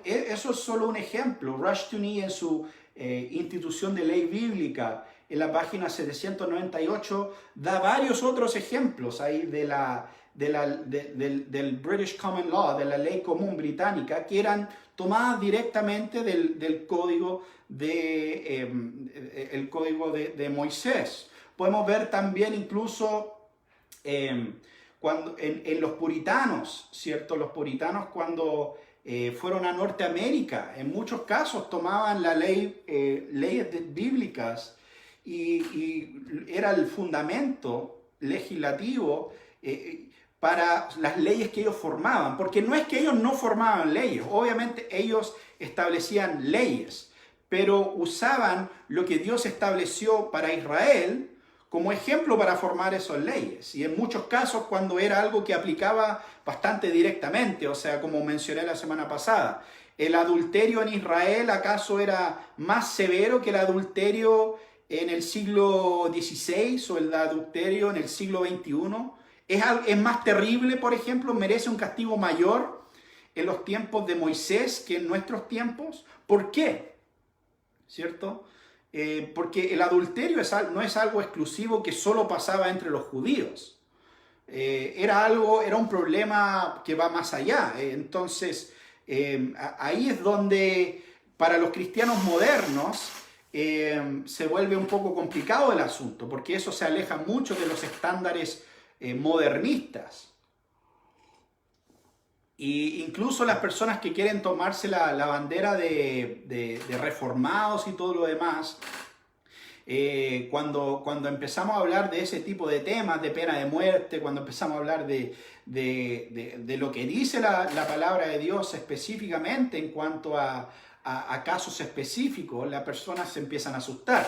eso es solo un ejemplo. Rushdoony, en su institución de ley bíblica, en la página 798, da varios otros ejemplos ahí del British Common Law, de la ley común británica, que eran tomadas directamente del código el código de Moisés. Podemos ver también incluso cuando en los puritanos, ¿cierto? Los puritanos, cuando fueron a Norteamérica, en muchos casos tomaban la leyes bíblicas y era el fundamento legislativo para las leyes que ellos formaban, porque no es que ellos no formaban leyes, obviamente ellos establecían leyes, pero usaban lo que Dios estableció para Israel como ejemplo para formar esas leyes. Y en muchos casos, cuando era algo que aplicaba bastante directamente, o sea, como mencioné la semana pasada, ¿el adulterio en Israel acaso era más severo que el adulterio en el siglo XVI o el adulterio en el siglo XXI? ¿Es más terrible, por ejemplo, merece un castigo mayor en los tiempos de Moisés que en nuestros tiempos? ¿Por qué? ¿Cierto? Porque el adulterio no es algo exclusivo que solo pasaba entre los judíos. Era un problema que va más allá. Entonces, ahí es donde para los cristianos modernos se vuelve un poco complicado el asunto, porque eso se aleja mucho de los estándares modernistas. Y incluso las personas que quieren tomarse la bandera de reformados y todo lo demás, cuando empezamos a hablar de ese tipo de temas, de pena de muerte, cuando empezamos a hablar de lo que dice la palabra de Dios específicamente en cuanto a casos específicos, las personas se empiezan a asustar.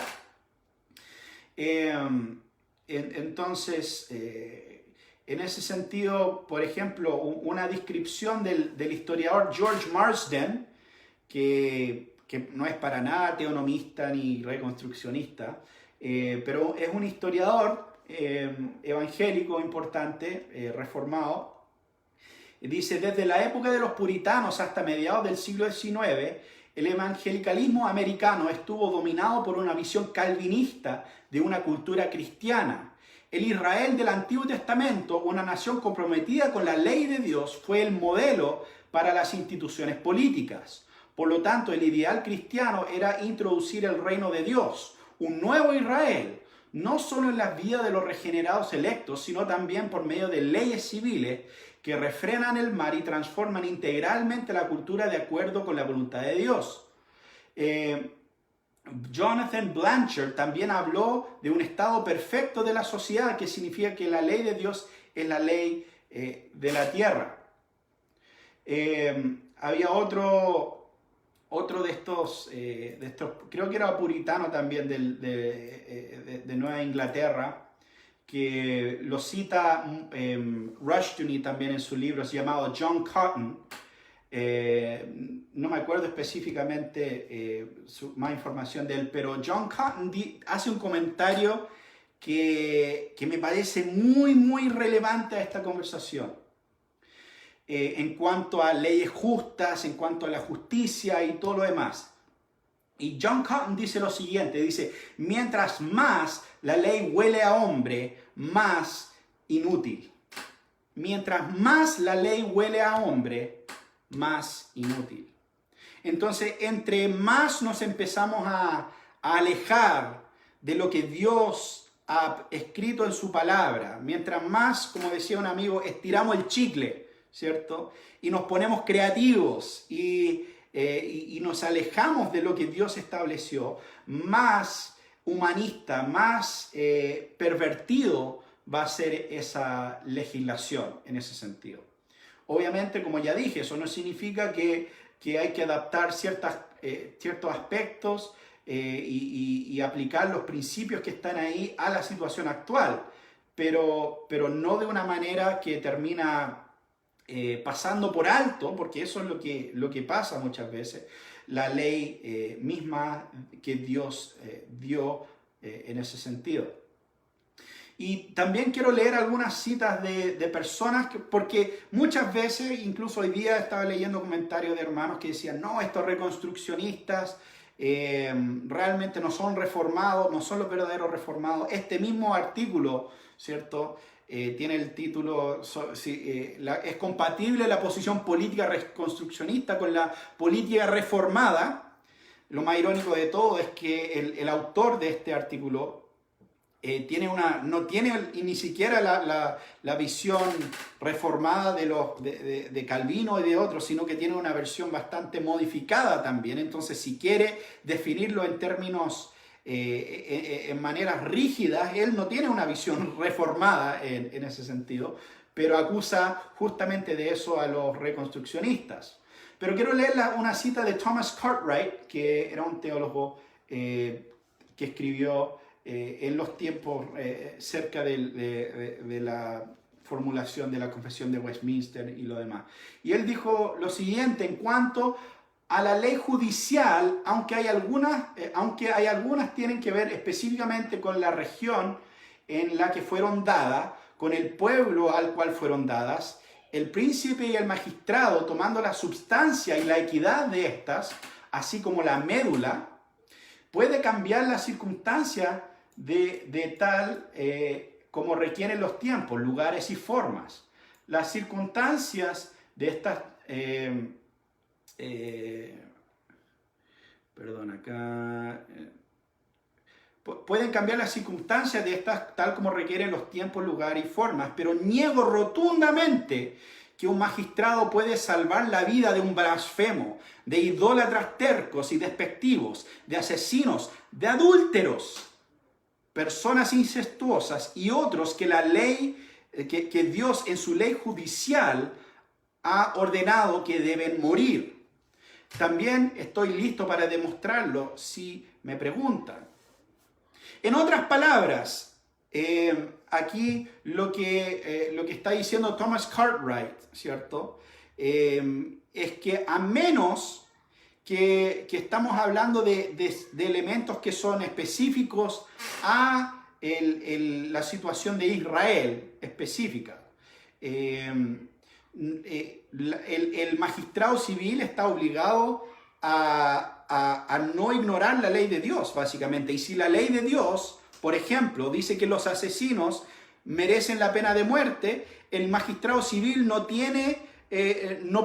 Entonces, en ese sentido, por ejemplo, una descripción del historiador George Marsden, que no es para nada teonomista ni reconstruccionista, pero es un historiador evangélico importante, reformado. Dice, desde la época de los puritanos hasta mediados del siglo XIX, el evangelicalismo americano estuvo dominado por una visión calvinista de una cultura cristiana. El Israel del Antiguo Testamento, una nación comprometida con la ley de Dios, fue el modelo para las instituciones políticas. Por lo tanto, el ideal cristiano era introducir el reino de Dios, un nuevo Israel, no solo en las vidas de los regenerados electos, sino también por medio de leyes civiles que refrenan el mal y transforman integralmente la cultura de acuerdo con la voluntad de Dios. Jonathan Blanchard también habló de un estado perfecto de la sociedad, que significa que la ley de Dios es la ley de la tierra. Había otro de estos, creo que era puritano también de Nueva Inglaterra, que lo cita Rushdoony también en su libro llamado John Cotton. No me acuerdo específicamente más información de él, pero John Cotton hace un comentario que me parece muy relevante a esta conversación. En cuanto a leyes justas, en cuanto a la justicia y todo lo demás. Y John Cotton dice lo siguiente, dice, mientras más la ley huele a hombre, más inútil. Mientras más la ley huele a hombre, más inútil. Entonces, entre más nos empezamos a alejar de lo que Dios ha escrito en su palabra, mientras más, como decía un amigo, estiramos el chicle, ¿cierto? Y nos ponemos creativos y nos alejamos de lo que Dios estableció, más humanista, más pervertido va a ser esa legislación en ese sentido. Obviamente, como ya dije, eso no significa que hay que adaptar ciertos aspectos y aplicar los principios que están ahí a la situación actual, pero no de una manera que termina pasando por alto, porque eso es lo que pasa muchas veces, la ley misma que Dios dio en ese sentido. Y también quiero leer algunas citas de personas, porque muchas veces, incluso hoy día estaba leyendo comentarios de hermanos que decían, no, estos reconstruccionistas realmente no son reformados, no son los verdaderos reformados. Este mismo artículo, ¿cierto?, tiene el título, es compatible la posición política reconstruccionista con la política reformada. Lo más irónico de todo es que el autor de este artículo no tiene ni siquiera la visión reformada de Calvino y de otros, sino que tiene una versión bastante modificada también. Entonces, si quiere definirlo en términos, en maneras rígidas, él no tiene una visión reformada en ese sentido, pero acusa justamente de eso a los reconstruccionistas. Pero quiero leer una cita de Thomas Cartwright, que era un teólogo que escribió en los tiempos cerca de la formulación de la Confesión de Westminster y lo demás. Y él dijo lo siguiente en cuanto a la ley judicial, aunque hay algunas tienen que ver específicamente con la región en la que fueron dadas, con el pueblo al cual fueron dadas, el príncipe y el magistrado, tomando la substancia y la equidad de estas, así como la médula, puede cambiar la circunstancia de tal como requieren los tiempos, lugares y formas. Las circunstancias de estas... pueden cambiar las circunstancias de estas tal como requieren los tiempos, lugares y formas, pero niego rotundamente que un magistrado puede salvar la vida de un blasfemo, de idólatras tercos y despectivos, de asesinos, de adúlteros, personas incestuosas y otros que la ley, que Dios en su ley judicial ha ordenado que deben morir. También estoy listo para demostrarlo si me preguntan. En otras palabras, aquí lo que está diciendo Thomas Cartwright, ¿cierto? Es que a menos que estamos hablando de elementos que son específicos a la situación de Israel específica, el magistrado civil está obligado a no ignorar la ley de Dios, básicamente. Y si la ley de Dios, por ejemplo, dice que los asesinos merecen la pena de muerte, el magistrado civil no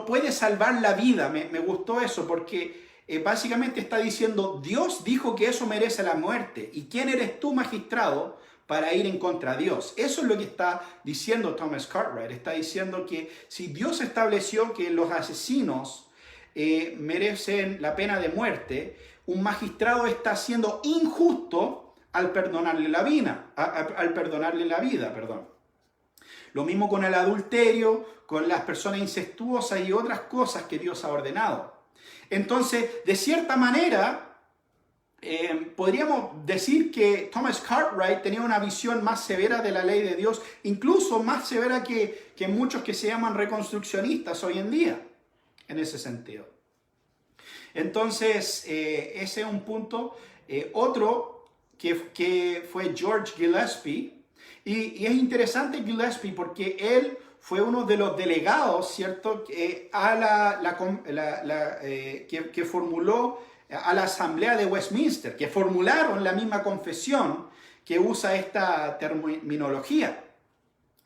puede salvar la vida. Me gustó eso porque básicamente está diciendo, Dios dijo que eso merece la muerte. ¿Y quién eres tú, magistrado, para ir en contra de Dios? Eso es lo que está diciendo Thomas Cartwright. Está diciendo que si Dios estableció que los asesinos merecen la pena de muerte, un magistrado está siendo injusto al perdonarle la vida, Lo mismo con el adulterio, con las personas incestuosas y otras cosas que Dios ha ordenado. Entonces, de cierta manera, podríamos decir que Thomas Cartwright tenía una visión más severa de la ley de Dios, incluso más severa que muchos que se llaman reconstruccionistas hoy en día, en ese sentido. Entonces, ese es un punto. Otro que fue George Gillespie, y es interesante Gillespie porque él fue uno de los delegados, ¿cierto?, que formuló a la Asamblea de Westminster, que formularon la misma confesión que usa esta terminología,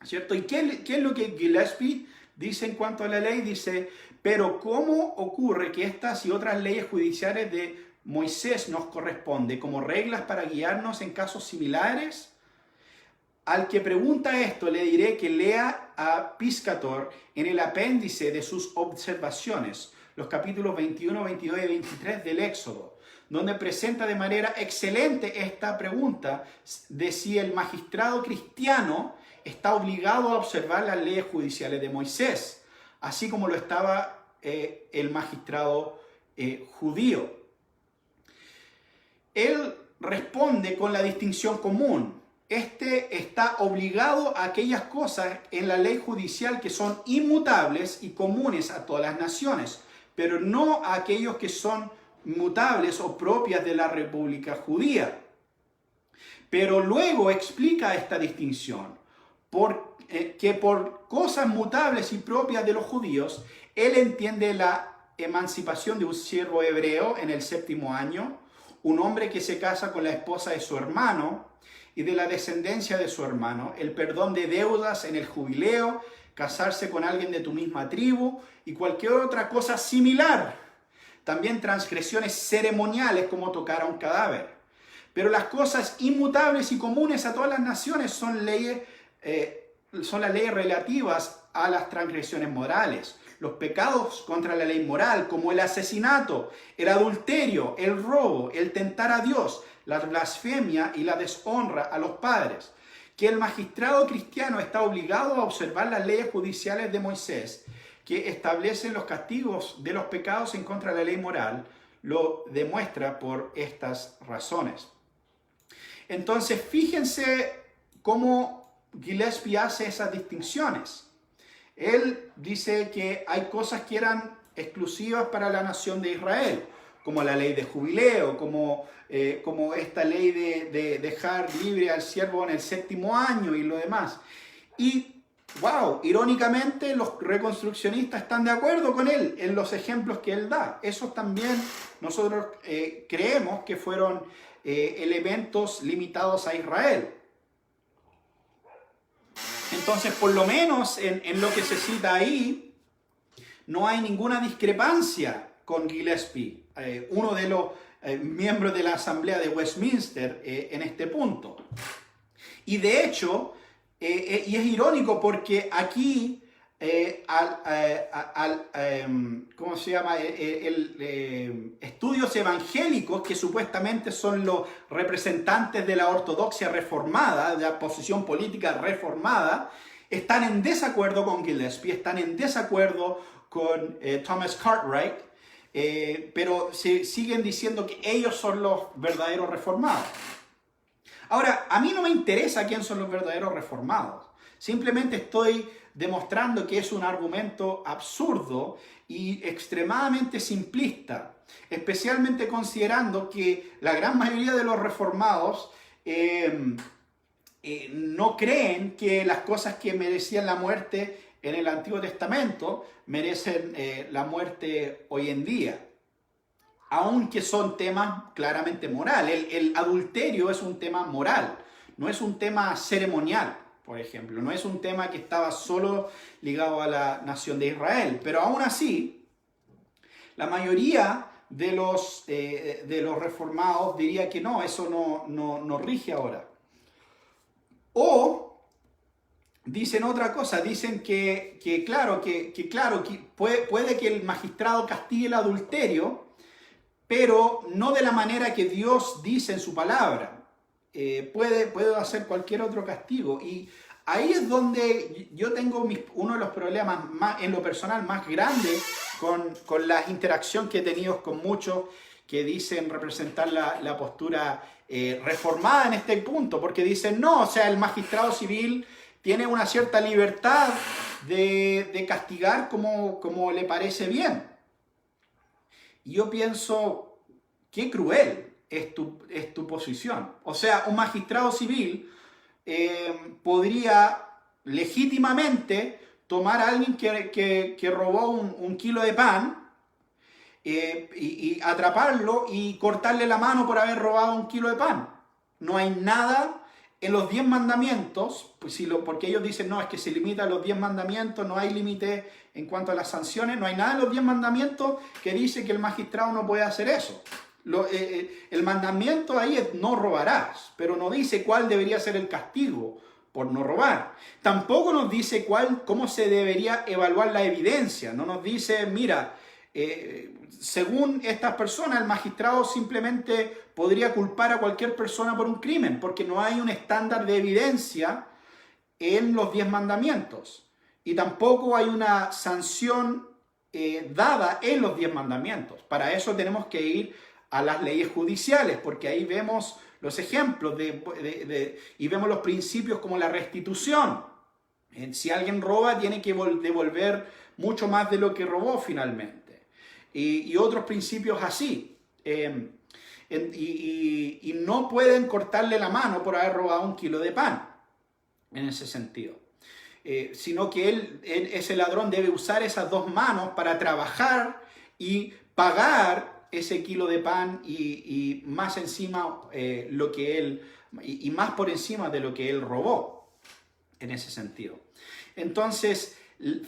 ¿cierto? ¿Y qué es lo que Gillespie dice en cuanto a la ley? Dice, pero ¿cómo ocurre que estas y otras leyes judiciales de Moisés nos corresponde como reglas para guiarnos en casos similares? Al que pregunta esto le diré que lea a Piscator en el apéndice de sus observaciones, los capítulos 21, 22 y 23 del Éxodo, donde presenta de manera excelente esta pregunta de si el magistrado cristiano está obligado a observar las leyes judiciales de Moisés, así como lo estaba el magistrado judío. Él responde con la distinción común. Este está obligado a aquellas cosas en la ley judicial que son inmutables y comunes a todas las naciones, pero no a aquellos que son mutables o propias de la República Judía. Pero luego explica esta distinción, que por cosas mutables y propias de los judíos, él entiende la emancipación de un siervo hebreo en el 7º año, un hombre que se casa con la esposa de su hermano y de la descendencia de su hermano, el perdón de deudas en el jubileo, casarse con alguien de tu misma tribu y cualquier otra cosa similar. También transgresiones ceremoniales como tocar a un cadáver. Pero las cosas inmutables y comunes a todas las naciones son las leyes relativas a las transgresiones morales. Los pecados contra la ley moral, como el asesinato, el adulterio, el robo, el tentar a Dios, la blasfemia y la deshonra a los padres. Que el magistrado cristiano está obligado a observar las leyes judiciales de Moisés, que establecen los castigos de los pecados en contra de la ley moral, lo demuestra por estas razones. Entonces, fíjense cómo Gillespie hace esas distinciones. Él dice que hay cosas que eran exclusivas para la nación de Israel, como la ley de jubileo, como esta ley de dejar libre al siervo en el 7º año y lo demás. Y, wow, irónicamente los reconstruccionistas están de acuerdo con él en los ejemplos que él da. Esos también nosotros creemos que fueron elementos limitados a Israel. Entonces, por lo menos en lo que se cita ahí, no hay ninguna discrepancia con Gillespie, uno de los miembros de la Asamblea de Westminster, en este punto. Y de hecho, y es irónico porque aquí, ¿cómo se llama? Estudios evangélicos, que supuestamente son los representantes de la ortodoxia reformada, de la posición política reformada, están en desacuerdo con Gillespie, están en desacuerdo con Thomas Cartwright, pero siguen diciendo que ellos son los verdaderos reformados. Ahora, a mí no me interesa quién son los verdaderos reformados. Simplemente estoy demostrando que es un argumento absurdo y extremadamente simplista, especialmente considerando que la gran mayoría de los reformados no creen que las cosas que merecían la muerte en el Antiguo Testamento merecen la muerte hoy en día, aunque son temas claramente morales. El adulterio es un tema moral, no es un tema ceremonial, por ejemplo, no es un tema que estaba solo ligado a la nación de Israel, pero aún así, la mayoría de los reformados diría que no, eso no rige ahora. O dicen otra cosa, dicen que puede que el magistrado castigue el adulterio, pero no de la manera que Dios dice en su palabra. Puede hacer cualquier otro castigo. Y ahí es donde yo tengo uno de los problemas más, en lo personal, más grandes con la interacción que he tenido con muchos que dicen representar la postura reformada en este punto, porque dicen, no, o sea, el magistrado civil tiene una cierta libertad de castigar como le parece bien. Y yo pienso, qué cruel es tu posición. O sea, un magistrado civil podría legítimamente tomar a alguien que robó un kilo de pan y atraparlo y cortarle la mano por haber robado un kilo de pan. No hay nada en los 10 mandamientos, pues porque ellos dicen, no, es que se limita a los 10 mandamientos, no hay límite en cuanto a las sanciones, no hay nada en los 10 mandamientos que dice que el magistrado no puede hacer eso. El mandamiento ahí es no robarás, pero no dice cuál debería ser el castigo por no robar. Tampoco nos dice cómo se debería evaluar la evidencia. No nos dice, mira, según estas personas, el magistrado simplemente podría culpar a cualquier persona por un crimen, porque no hay un estándar de evidencia en los 10 mandamientos. Y tampoco hay una sanción dada en los 10 mandamientos. Para eso tenemos que ir a las leyes judiciales, porque ahí vemos los ejemplos y vemos los principios como la restitución. Si alguien roba, tiene que devolver mucho más de lo que robó finalmente. Y otros principios así. Y no pueden cortarle la mano por haber robado un kilo de pan, en ese sentido. Sino que ese ladrón debe usar esas 2 manos para trabajar y pagar ese kilo de pan y más encima y más por encima de lo que él robó, en ese sentido. Entonces,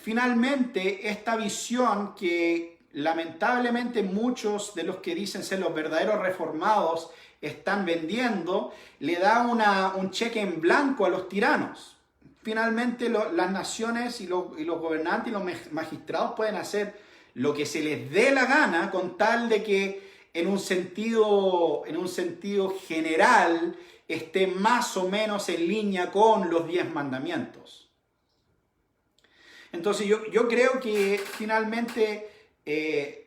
finalmente, esta visión que lamentablemente muchos de los que dicen ser los verdaderos reformados están vendiendo, le da un cheque en blanco a los tiranos. Finalmente, las naciones y los gobernantes y los magistrados pueden hacer lo que se les dé la gana, con tal de que en un sentido general esté más o menos en línea con los 10 mandamientos. Entonces yo creo que finalmente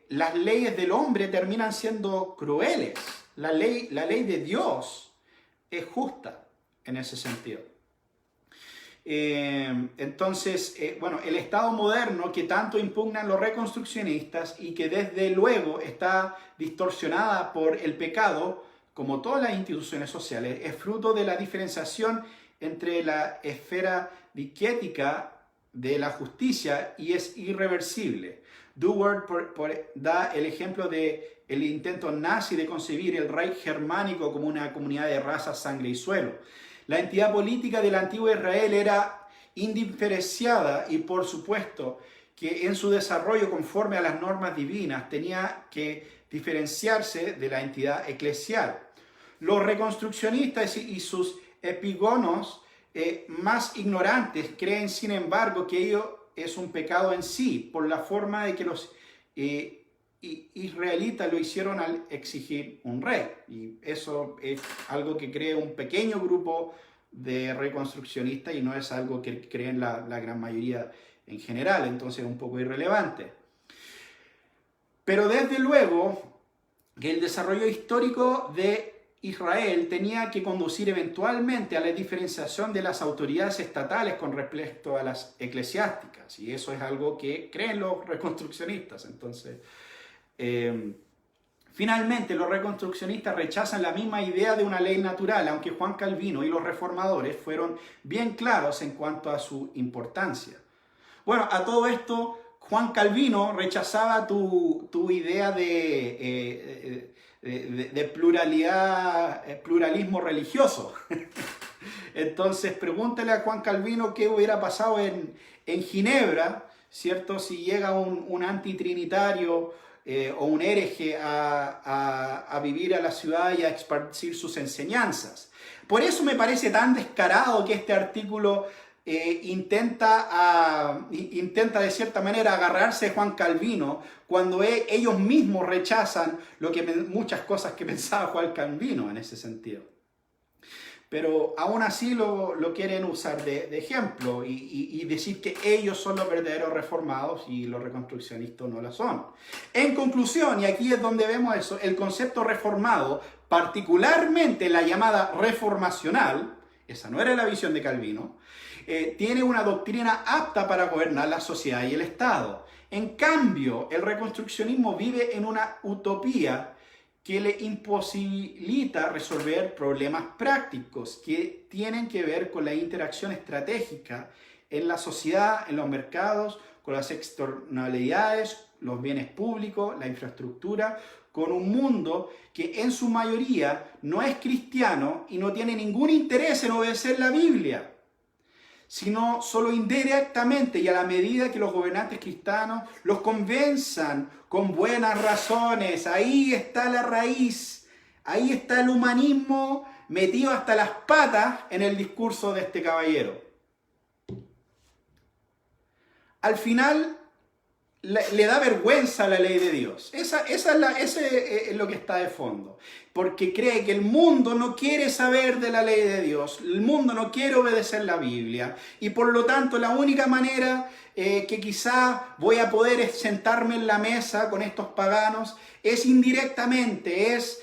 las leyes del hombre terminan siendo crueles. La ley de Dios es justa en ese sentido. Entonces, el Estado moderno que tanto impugnan los reconstruccionistas y que desde luego está distorsionada por el pecado, como todas las instituciones sociales, es fruto de la diferenciación entre la esfera diquética de la justicia y es irreversible. Dewar da el ejemplo del intento nazi de concebir el Reich germánico como una comunidad de raza, sangre y suelo. La entidad política del antiguo Israel era indiferenciada y por supuesto que en su desarrollo conforme a las normas divinas tenía que diferenciarse de la entidad eclesial. Los reconstruccionistas y sus epigónos más ignorantes creen, sin embargo, que ello es un pecado en sí, por la forma de que los israelitas lo hicieron al exigir un rey. Y eso es algo que cree un pequeño grupo de reconstruccionistas y no es algo que creen la gran mayoría en general, entonces es un poco irrelevante. Pero desde luego que el desarrollo histórico de Israel tenía que conducir eventualmente a la diferenciación de las autoridades estatales con respecto a las eclesiásticas, y eso es algo que creen los reconstruccionistas. Entonces, finalmente, los reconstruccionistas rechazan la misma idea de una ley natural, aunque Juan Calvino y los reformadores fueron bien claros en cuanto a su importancia. Bueno, a todo esto, Juan Calvino rechazaba tu idea de pluralismo religioso. Entonces, pregúntale a Juan Calvino qué hubiera pasado en Ginebra, ¿cierto? Si llega un antitrinitario o un hereje a vivir a la ciudad y a esparcir sus enseñanzas. Por eso me parece tan descarado que este artículo intenta de cierta manera agarrarse a Juan Calvino cuando ellos mismos rechazan muchas cosas que pensaba Juan Calvino en ese sentido. Pero aún así lo quieren usar de ejemplo y decir que ellos son los verdaderos reformados y los reconstruccionistas no lo son. En conclusión, y aquí es donde vemos eso, el concepto reformado, particularmente la llamada reformacional, esa no era la visión de Calvino, tiene una doctrina apta para gobernar la sociedad y el Estado. En cambio, el reconstruccionismo vive en una utopía que le imposibilita resolver problemas prácticos que tienen que ver con la interacción estratégica en la sociedad, en los mercados, con las externalidades, los bienes públicos, la infraestructura, con un mundo que en su mayoría no es cristiano y no tiene ningún interés en obedecer la Biblia, sino solo indirectamente y a la medida que los gobernantes cristianos los convenzan con buenas razones. Ahí está la raíz, ahí está el humanismo metido hasta las patas en el discurso de este caballero. Al final le da vergüenza la ley de Dios. Ese es lo que está de fondo. Porque cree que el mundo no quiere saber de la ley de Dios. El mundo no quiere obedecer la Biblia. Y por lo tanto, la única manera que quizá voy a poder sentarme en la mesa con estos paganos es indirectamente, es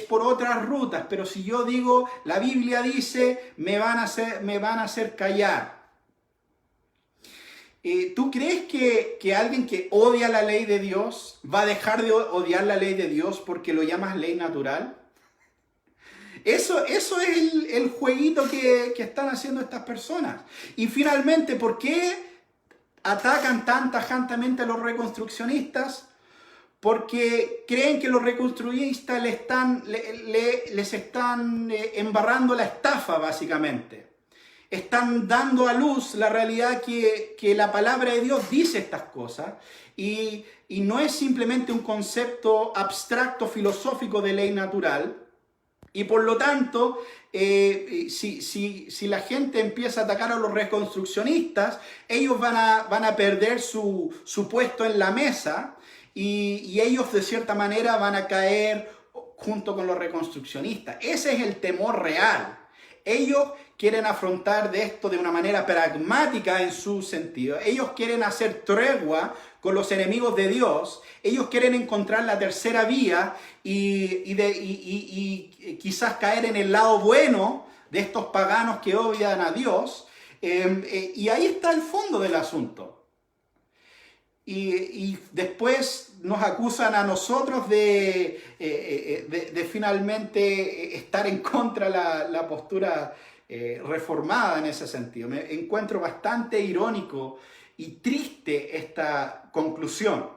por otras rutas. Pero si yo digo, la Biblia dice, me van a hacer callar. ¿Tú crees que alguien que odia la ley de Dios va a dejar de odiar la ley de Dios porque lo llamas ley natural? Eso es el jueguito que están haciendo estas personas. Y finalmente, ¿por qué atacan tan tajantemente a los reconstruccionistas? Porque creen que los reconstruccionistas les están embarrando la estafa, básicamente. Están dando a luz la realidad que la palabra de Dios dice estas cosas y no es simplemente un concepto abstracto filosófico de ley natural. Y por lo tanto, si la gente empieza a atacar a los reconstruccionistas, ellos van a perder su puesto en la mesa y ellos de cierta manera van a caer junto con los reconstruccionistas. Ese es el temor real. Ellos quieren afrontar de esto de una manera pragmática en su sentido. Ellos quieren hacer tregua con los enemigos de Dios. Ellos quieren encontrar la tercera vía y quizás caer en el lado bueno de estos paganos que odian a Dios. Y ahí está el fondo del asunto. Y después nos acusan a nosotros de finalmente estar en contra de la postura reformada en ese sentido. Me encuentro bastante irónico y triste esta conclusión.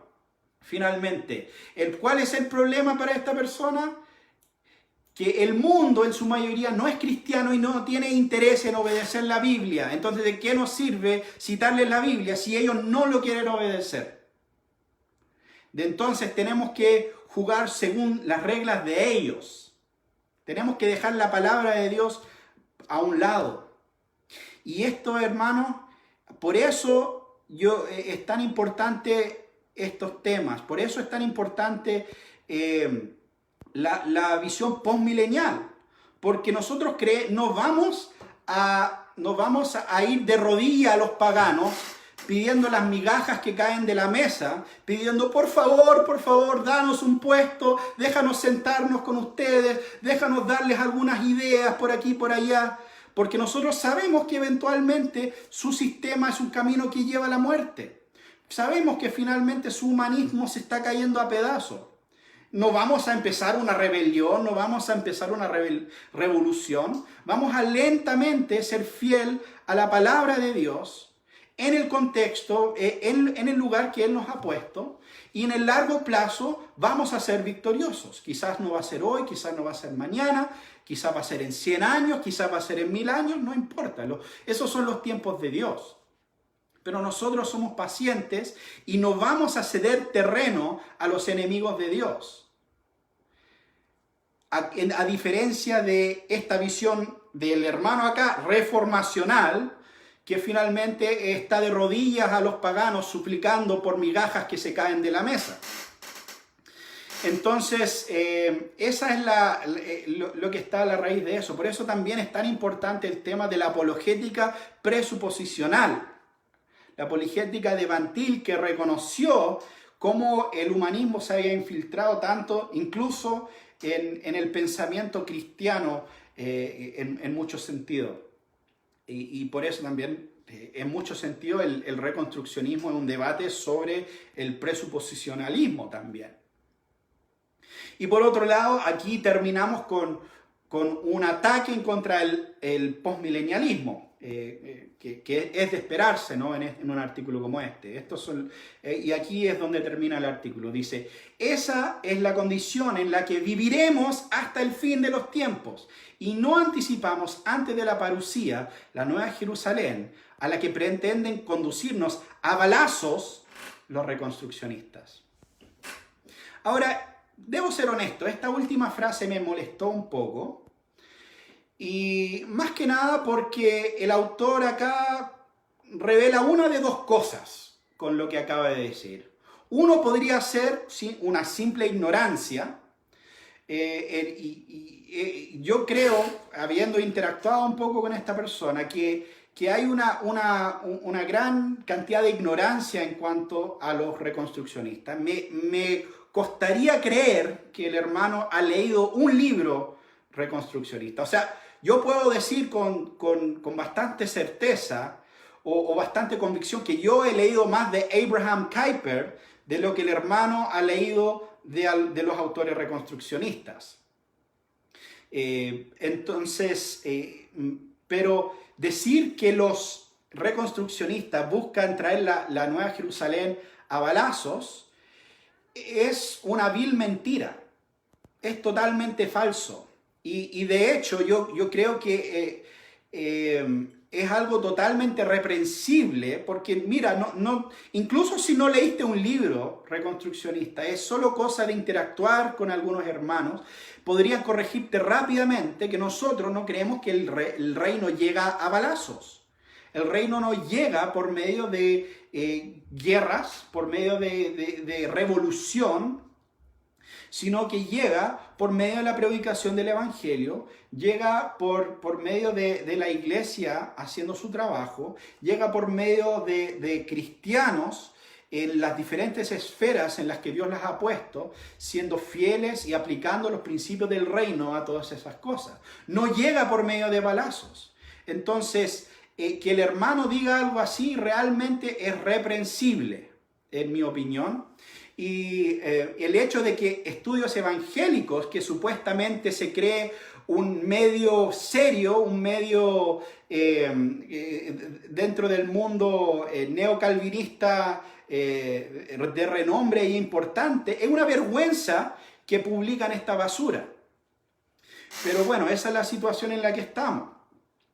Finalmente, ¿cuál es el problema para esta persona? que el mundo en su mayoría no es cristiano y no tiene interés en obedecer la Biblia. Entonces, ¿de qué nos sirve citarles la Biblia si ellos no lo quieren obedecer? Entonces tenemos que jugar según las reglas de ellos. Tenemos que dejar la palabra de Dios a un lado. Y esto, hermanos, por eso es tan importante estos temas. Por eso es tan importante la visión postmilenial, porque nosotros nos vamos a ir de rodillas a los paganos, pidiendo las migajas que caen de la mesa, pidiendo por favor, danos un puesto, déjanos sentarnos con ustedes, déjanos darles algunas ideas por aquí y por allá, porque nosotros sabemos que eventualmente su sistema es un camino que lleva a la muerte. Sabemos que finalmente su humanismo se está cayendo a pedazos. No vamos a empezar una rebelión, no vamos a empezar una revolución. Vamos a lentamente ser fiel a la palabra de Dios en el contexto, en el lugar que Él nos ha puesto. Y en el largo plazo vamos a ser victoriosos. Quizás no va a ser hoy, quizás no va a ser mañana, quizás va a ser en 100 años, quizás va a ser en 1000 años, no importa. Esos son los tiempos de Dios. Pero nosotros somos pacientes y no vamos a ceder terreno a los enemigos de Dios. A diferencia de esta visión del hermano acá, reformacional, que finalmente está de rodillas a los paganos suplicando por migajas que se caen de la mesa. Entonces, esa es lo que está a la raíz de eso. Por eso también es tan importante el tema de la apologética presuposicional. La apologética de Van Til, que reconoció cómo el humanismo se había infiltrado tanto, incluso en el pensamiento cristiano en muchos sentidos. Y por eso también, en muchos sentidos, el reconstruccionismo es un debate sobre el presuposicionalismo también. Y por otro lado, aquí terminamos con un ataque en contra el postmilenialismo, que es de esperarse, ¿no? en un artículo como este. Y aquí es donde termina el artículo. Dice, esa es la condición en la que viviremos hasta el fin de los tiempos y no anticipamos antes de la parucía, la nueva Jerusalén, a la que pretenden conducirnos a balazos los reconstruccionistas. Ahora, debo ser honesto, esta última frase me molestó un poco. Y más que nada porque el autor acá revela una de dos cosas con lo que acaba de decir. Uno podría ser una simple ignorancia. Yo creo, habiendo interactuado un poco con esta persona, que hay una gran cantidad de ignorancia en cuanto a los reconstruccionistas. Me costaría creer que el hermano ha leído un libro reconstruccionista. O sea, yo puedo decir con bastante certeza o bastante convicción que yo he leído más de Abraham Kuyper de lo que el hermano ha leído de los autores reconstruccionistas. Pero decir que los reconstruccionistas buscan traer la Nueva Jerusalén a balazos es una vil mentira. Es totalmente falso. Y de hecho yo creo que es algo totalmente reprensible, porque mira, incluso si no leíste un libro reconstruccionista, es solo cosa de interactuar con algunos hermanos, podrían corregirte rápidamente que nosotros no creemos que el reino llega a balazos. El reino no llega por medio de guerras, por medio de revolución, sino que llega por medio de la predicación del Evangelio, llega por medio de la iglesia haciendo su trabajo, llega por medio de cristianos en las diferentes esferas en las que Dios las ha puesto, siendo fieles y aplicando los principios del reino a todas esas cosas. No llega por medio de balazos. Entonces, que el hermano diga algo así realmente es reprensible, en mi opinión. Y el hecho de que estudios evangélicos, que supuestamente se cree un medio serio, un medio dentro del mundo neocalvinista de renombre e importante, es una vergüenza que publican esta basura. Pero bueno, esa es la situación en la que estamos.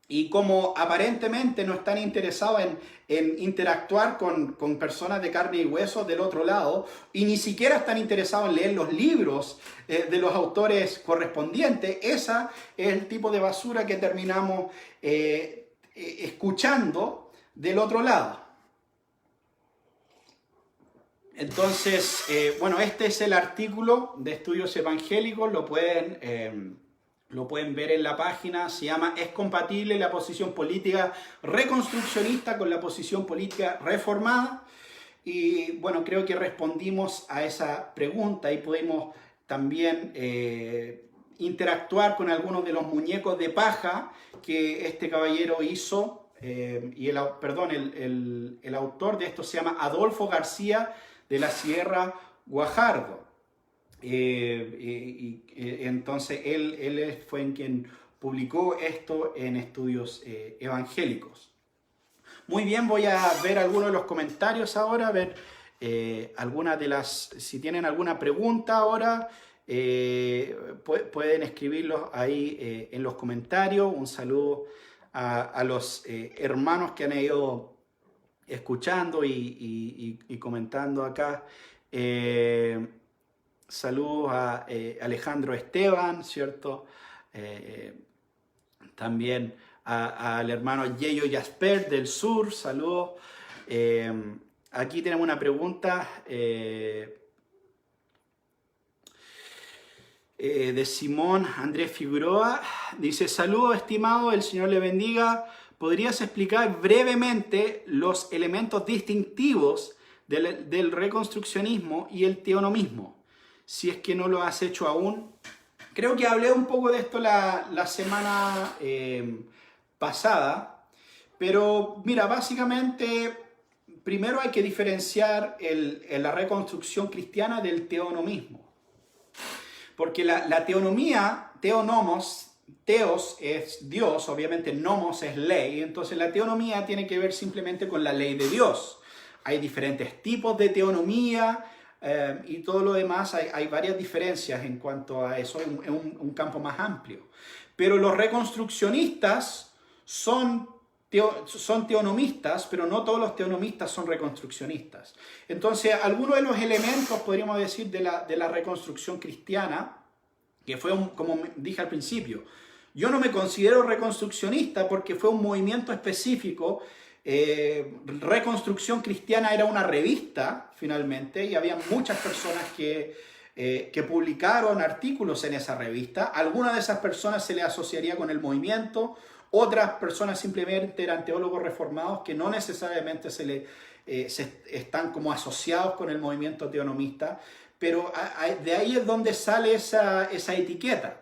Y como aparentemente no están interesados en interactuar con personas de carne y hueso del otro lado, y ni siquiera están interesados en leer los libros de los autores correspondientes, esa es el tipo de basura que terminamos escuchando del otro lado. Entonces, bueno, este es el artículo de Estudios Evangélicos, lo pueden ver en la página. Se llama ¿Es compatible la posición política reconstruccionista con la posición política reformada? Y bueno, creo que respondimos a esa pregunta y pudimos también interactuar con algunos de los muñecos de paja que este caballero hizo. Y el autor de esto se llama Adolfo García de la Sierra Guajardo. Entonces él fue en quien publicó esto en Estudios Evangélicos. Muy bien, voy a ver algunos de los comentarios ahora, a ver algunas de las, si tienen alguna pregunta ahora, pueden escribirlos ahí en los comentarios. Un saludo a los hermanos que han ido escuchando y comentando acá. Saludos a Alejandro Esteban, ¿cierto? También al hermano Yeyo Jasper del sur, saludos. Aquí tenemos una pregunta de Simón Andrés Figueroa. Dice, saludos estimado, el Señor le bendiga. ¿Podrías explicar brevemente los elementos distintivos del reconstruccionismo y el teonomismo? Si es que no lo has hecho aún. Creo que hablé un poco de esto la semana pasada, pero mira, básicamente primero hay que diferenciar la reconstrucción cristiana del teonomismo. Porque la teonomía, teonomos, teos es Dios, obviamente nomos es ley, entonces la teonomía tiene que ver simplemente con la ley de Dios. Hay diferentes tipos de teonomía y todo lo demás, hay varias diferencias en cuanto a eso, es un campo más amplio. Pero los reconstruccionistas son teonomistas, pero no todos los teonomistas son reconstruccionistas. Entonces, algunos de los elementos, podríamos decir, de la reconstrucción cristiana, que fue, como dije al principio, yo no me considero reconstruccionista porque fue un movimiento específico. Reconstrucción Cristiana era una revista, finalmente, y había muchas personas que publicaron artículos en esa revista. Algunas de esas personas se les asociaría con el movimiento, otras personas simplemente eran teólogos reformados que no necesariamente están como asociados con el movimiento teonomista, pero de ahí es donde sale esa etiqueta.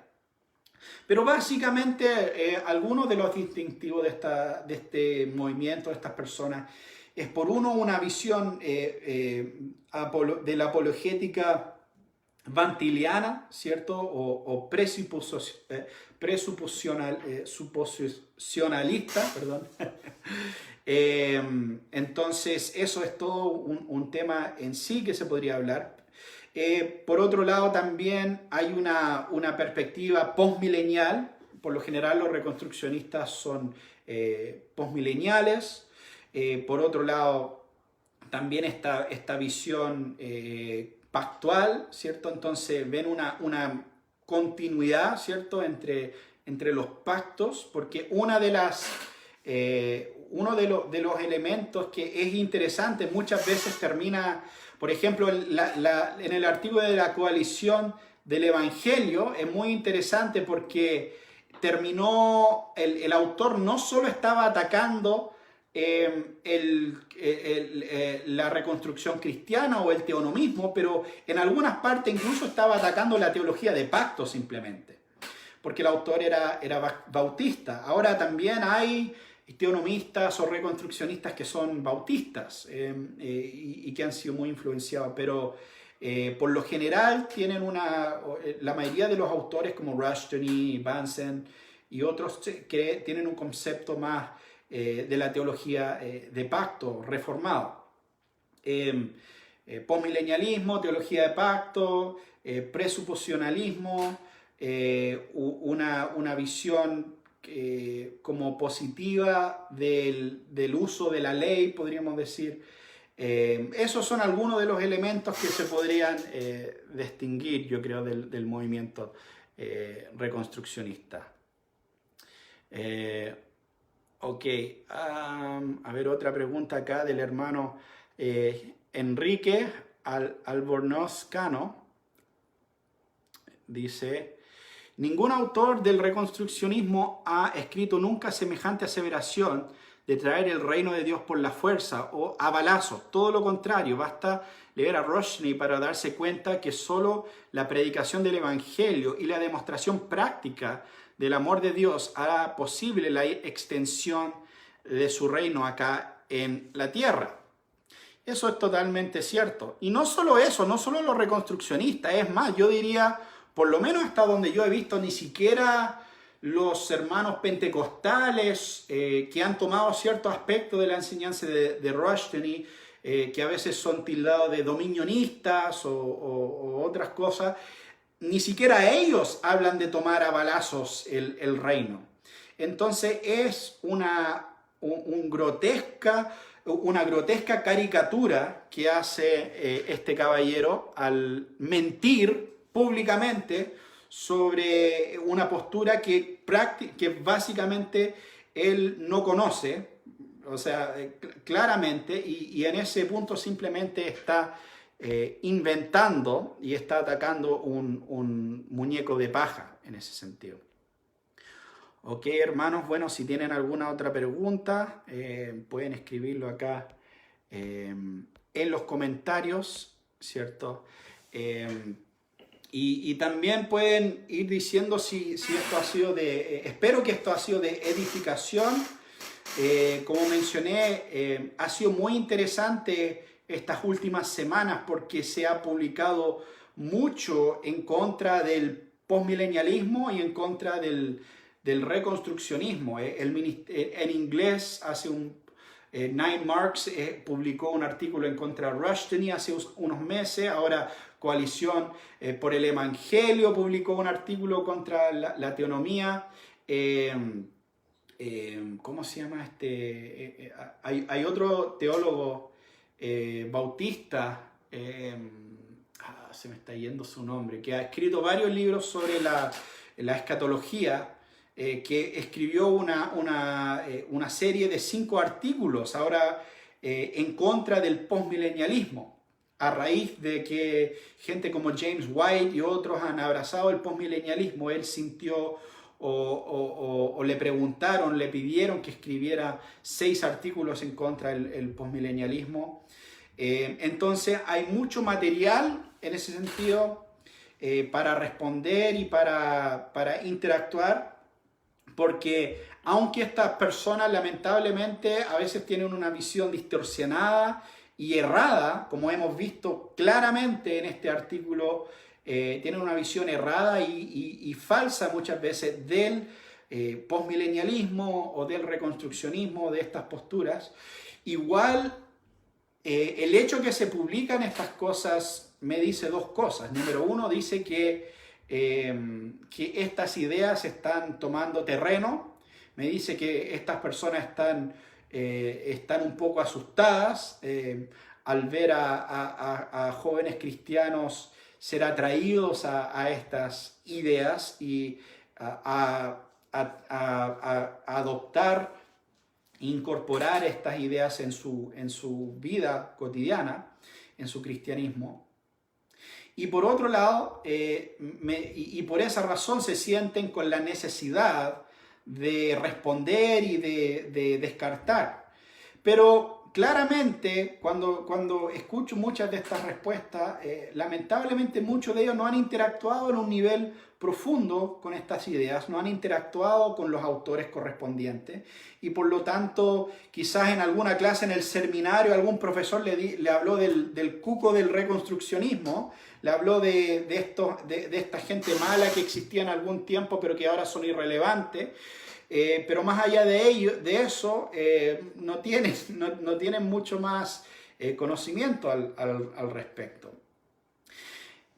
Pero básicamente algunos de los distintivos de este movimiento, de estas personas, es por uno una visión de la apologética vantiliana, ¿cierto? O suposicionalista, perdón. Entonces eso es todo un tema en sí que se podría hablar. Por otro lado, también hay una perspectiva postmilenial. Por lo general, los reconstruccionistas son postmileniales. Por otro lado, también esta visión pactual, ¿cierto? Entonces ven una continuidad, ¿cierto? Entre los pactos, porque uno de los elementos que es interesante muchas veces termina. Por ejemplo, en el artículo de la coalición del Evangelio es muy interesante porque terminó, el autor no solo estaba atacando la reconstrucción cristiana o el teonomismo, pero en algunas partes incluso estaba atacando la teología de pacto simplemente, porque el autor era bautista. Ahora también hay teonomistas o reconstruccionistas que son bautistas y que han sido muy influenciados, pero por lo general tienen la mayoría de los autores como Rushton y Bunsen y otros que tienen un concepto más de la teología de pacto reformado. Postmilenialismo, teología de pacto, presuposicionalismo, una visión como positiva del uso de la ley, podríamos decir. Esos son algunos de los elementos que se podrían distinguir, yo creo, del movimiento reconstruccionista. Ok, a ver, otra pregunta acá del hermano Enrique Albornoz Cano. Dice: ningún autor del reconstruccionismo ha escrito nunca semejante aseveración de traer el reino de Dios por la fuerza o a balazos. Todo lo contrario, basta leer a Rushdie para darse cuenta que solo la predicación del Evangelio y la demostración práctica del amor de Dios hará posible la extensión de su reino acá en la tierra. Eso es totalmente cierto. Y no solo eso, no solo los reconstruccionistas, es más, yo diría, por lo menos hasta donde yo he visto, ni siquiera los hermanos pentecostales que han tomado ciertos aspectos de la enseñanza de Rushdie, que a veces son tildados de dominionistas o otras cosas, ni siquiera ellos hablan de tomar a balazos el reino. Entonces es una grotesca caricatura que hace este caballero al mentir públicamente sobre una postura que básicamente él no conoce, o sea, claramente, y en ese punto simplemente está inventando y está atacando un muñeco de paja en ese sentido. Ok, hermanos, bueno, si tienen alguna otra pregunta, pueden escribirlo acá en los comentarios, ¿cierto? Y también pueden ir diciendo si esto ha sido espero que esto ha sido de edificación. Como mencioné, ha sido muy interesante estas últimas semanas porque se ha publicado mucho en contra del postmilenialismo y en contra del reconstruccionismo. En inglés, Nine Marks publicó un artículo en contra de Rushdie hace unos meses. Ahora Coalición por el Evangelio publicó un artículo contra la teonomía. ¿Cómo se llama este? Hay otro teólogo bautista, se me está yendo su nombre, que ha escrito varios libros sobre la escatología, que escribió una serie de 5 artículos ahora en contra del postmilenialismo, a raíz de que gente como James White y otros han abrazado el postmilenialismo. Él sintió o le preguntaron, le pidieron que escribiera 6 artículos en contra del postmilenialismo. Entonces hay mucho material en ese sentido para responder y para interactuar, porque aunque estas personas lamentablemente a veces tienen una visión distorsionada y errada, como hemos visto claramente en este artículo, tienen una visión errada y falsa muchas veces del postmilenialismo o del reconstruccionismo, de estas posturas. Igual, el hecho que se publican estas cosas me dice 2 cosas. Número 1, dice que estas ideas están tomando terreno. Me dice que estas personas están un poco asustadas al ver a jóvenes cristianos ser atraídos a estas ideas y a adoptar, incorporar estas ideas en su vida cotidiana, en su cristianismo. Y por otro lado, y por esa razón se sienten con la necesidad de responder y de descartar. Pero claramente, cuando escucho muchas de estas respuestas, lamentablemente muchos de ellos no han interactuado en un nivel profundo con estas ideas, no han interactuado con los autores correspondientes, y por lo tanto, quizás en alguna clase en el seminario algún profesor le habló del cuco del reconstruccionismo, le habló de esta gente mala que existía en algún tiempo pero que ahora son irrelevantes. Pero más allá de eso, no tienen mucho más conocimiento al respecto.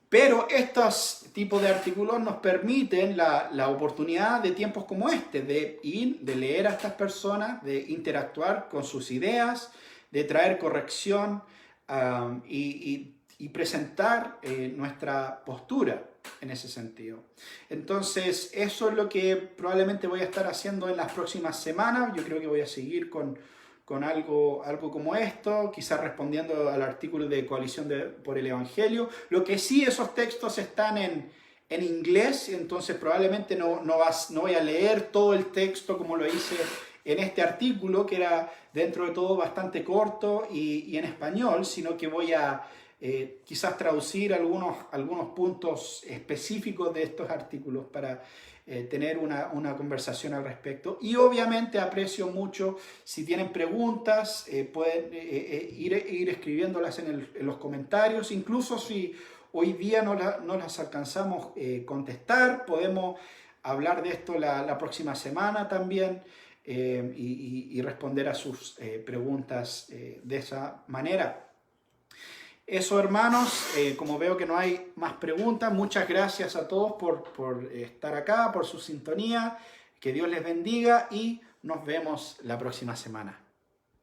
Pero tipo de artículos nos permiten la oportunidad de tiempos como este, de leer a estas personas, de interactuar con sus ideas, de traer corrección y presentar nuestra postura en ese sentido. Entonces, eso es lo que probablemente voy a estar haciendo en las próximas semanas. Yo creo que voy a seguir con algo como esto, quizás respondiendo al artículo de Coalición por el Evangelio. Lo que sí, esos textos están en inglés, entonces probablemente no voy a leer todo el texto como lo hice en este artículo, que era dentro de todo bastante corto y en español, sino que voy a quizás traducir algunos puntos específicos de estos artículos para tener una conversación al respecto. Y obviamente aprecio mucho si tienen preguntas, pueden ir escribiéndolas en los comentarios, incluso si hoy día no las alcanzamos contestar, podemos hablar de esto la próxima semana también y responder a sus preguntas de esa manera. Eso, hermanos, como veo que no hay más preguntas, muchas gracias a todos por estar acá, por su sintonía, que Dios les bendiga y nos vemos la próxima semana.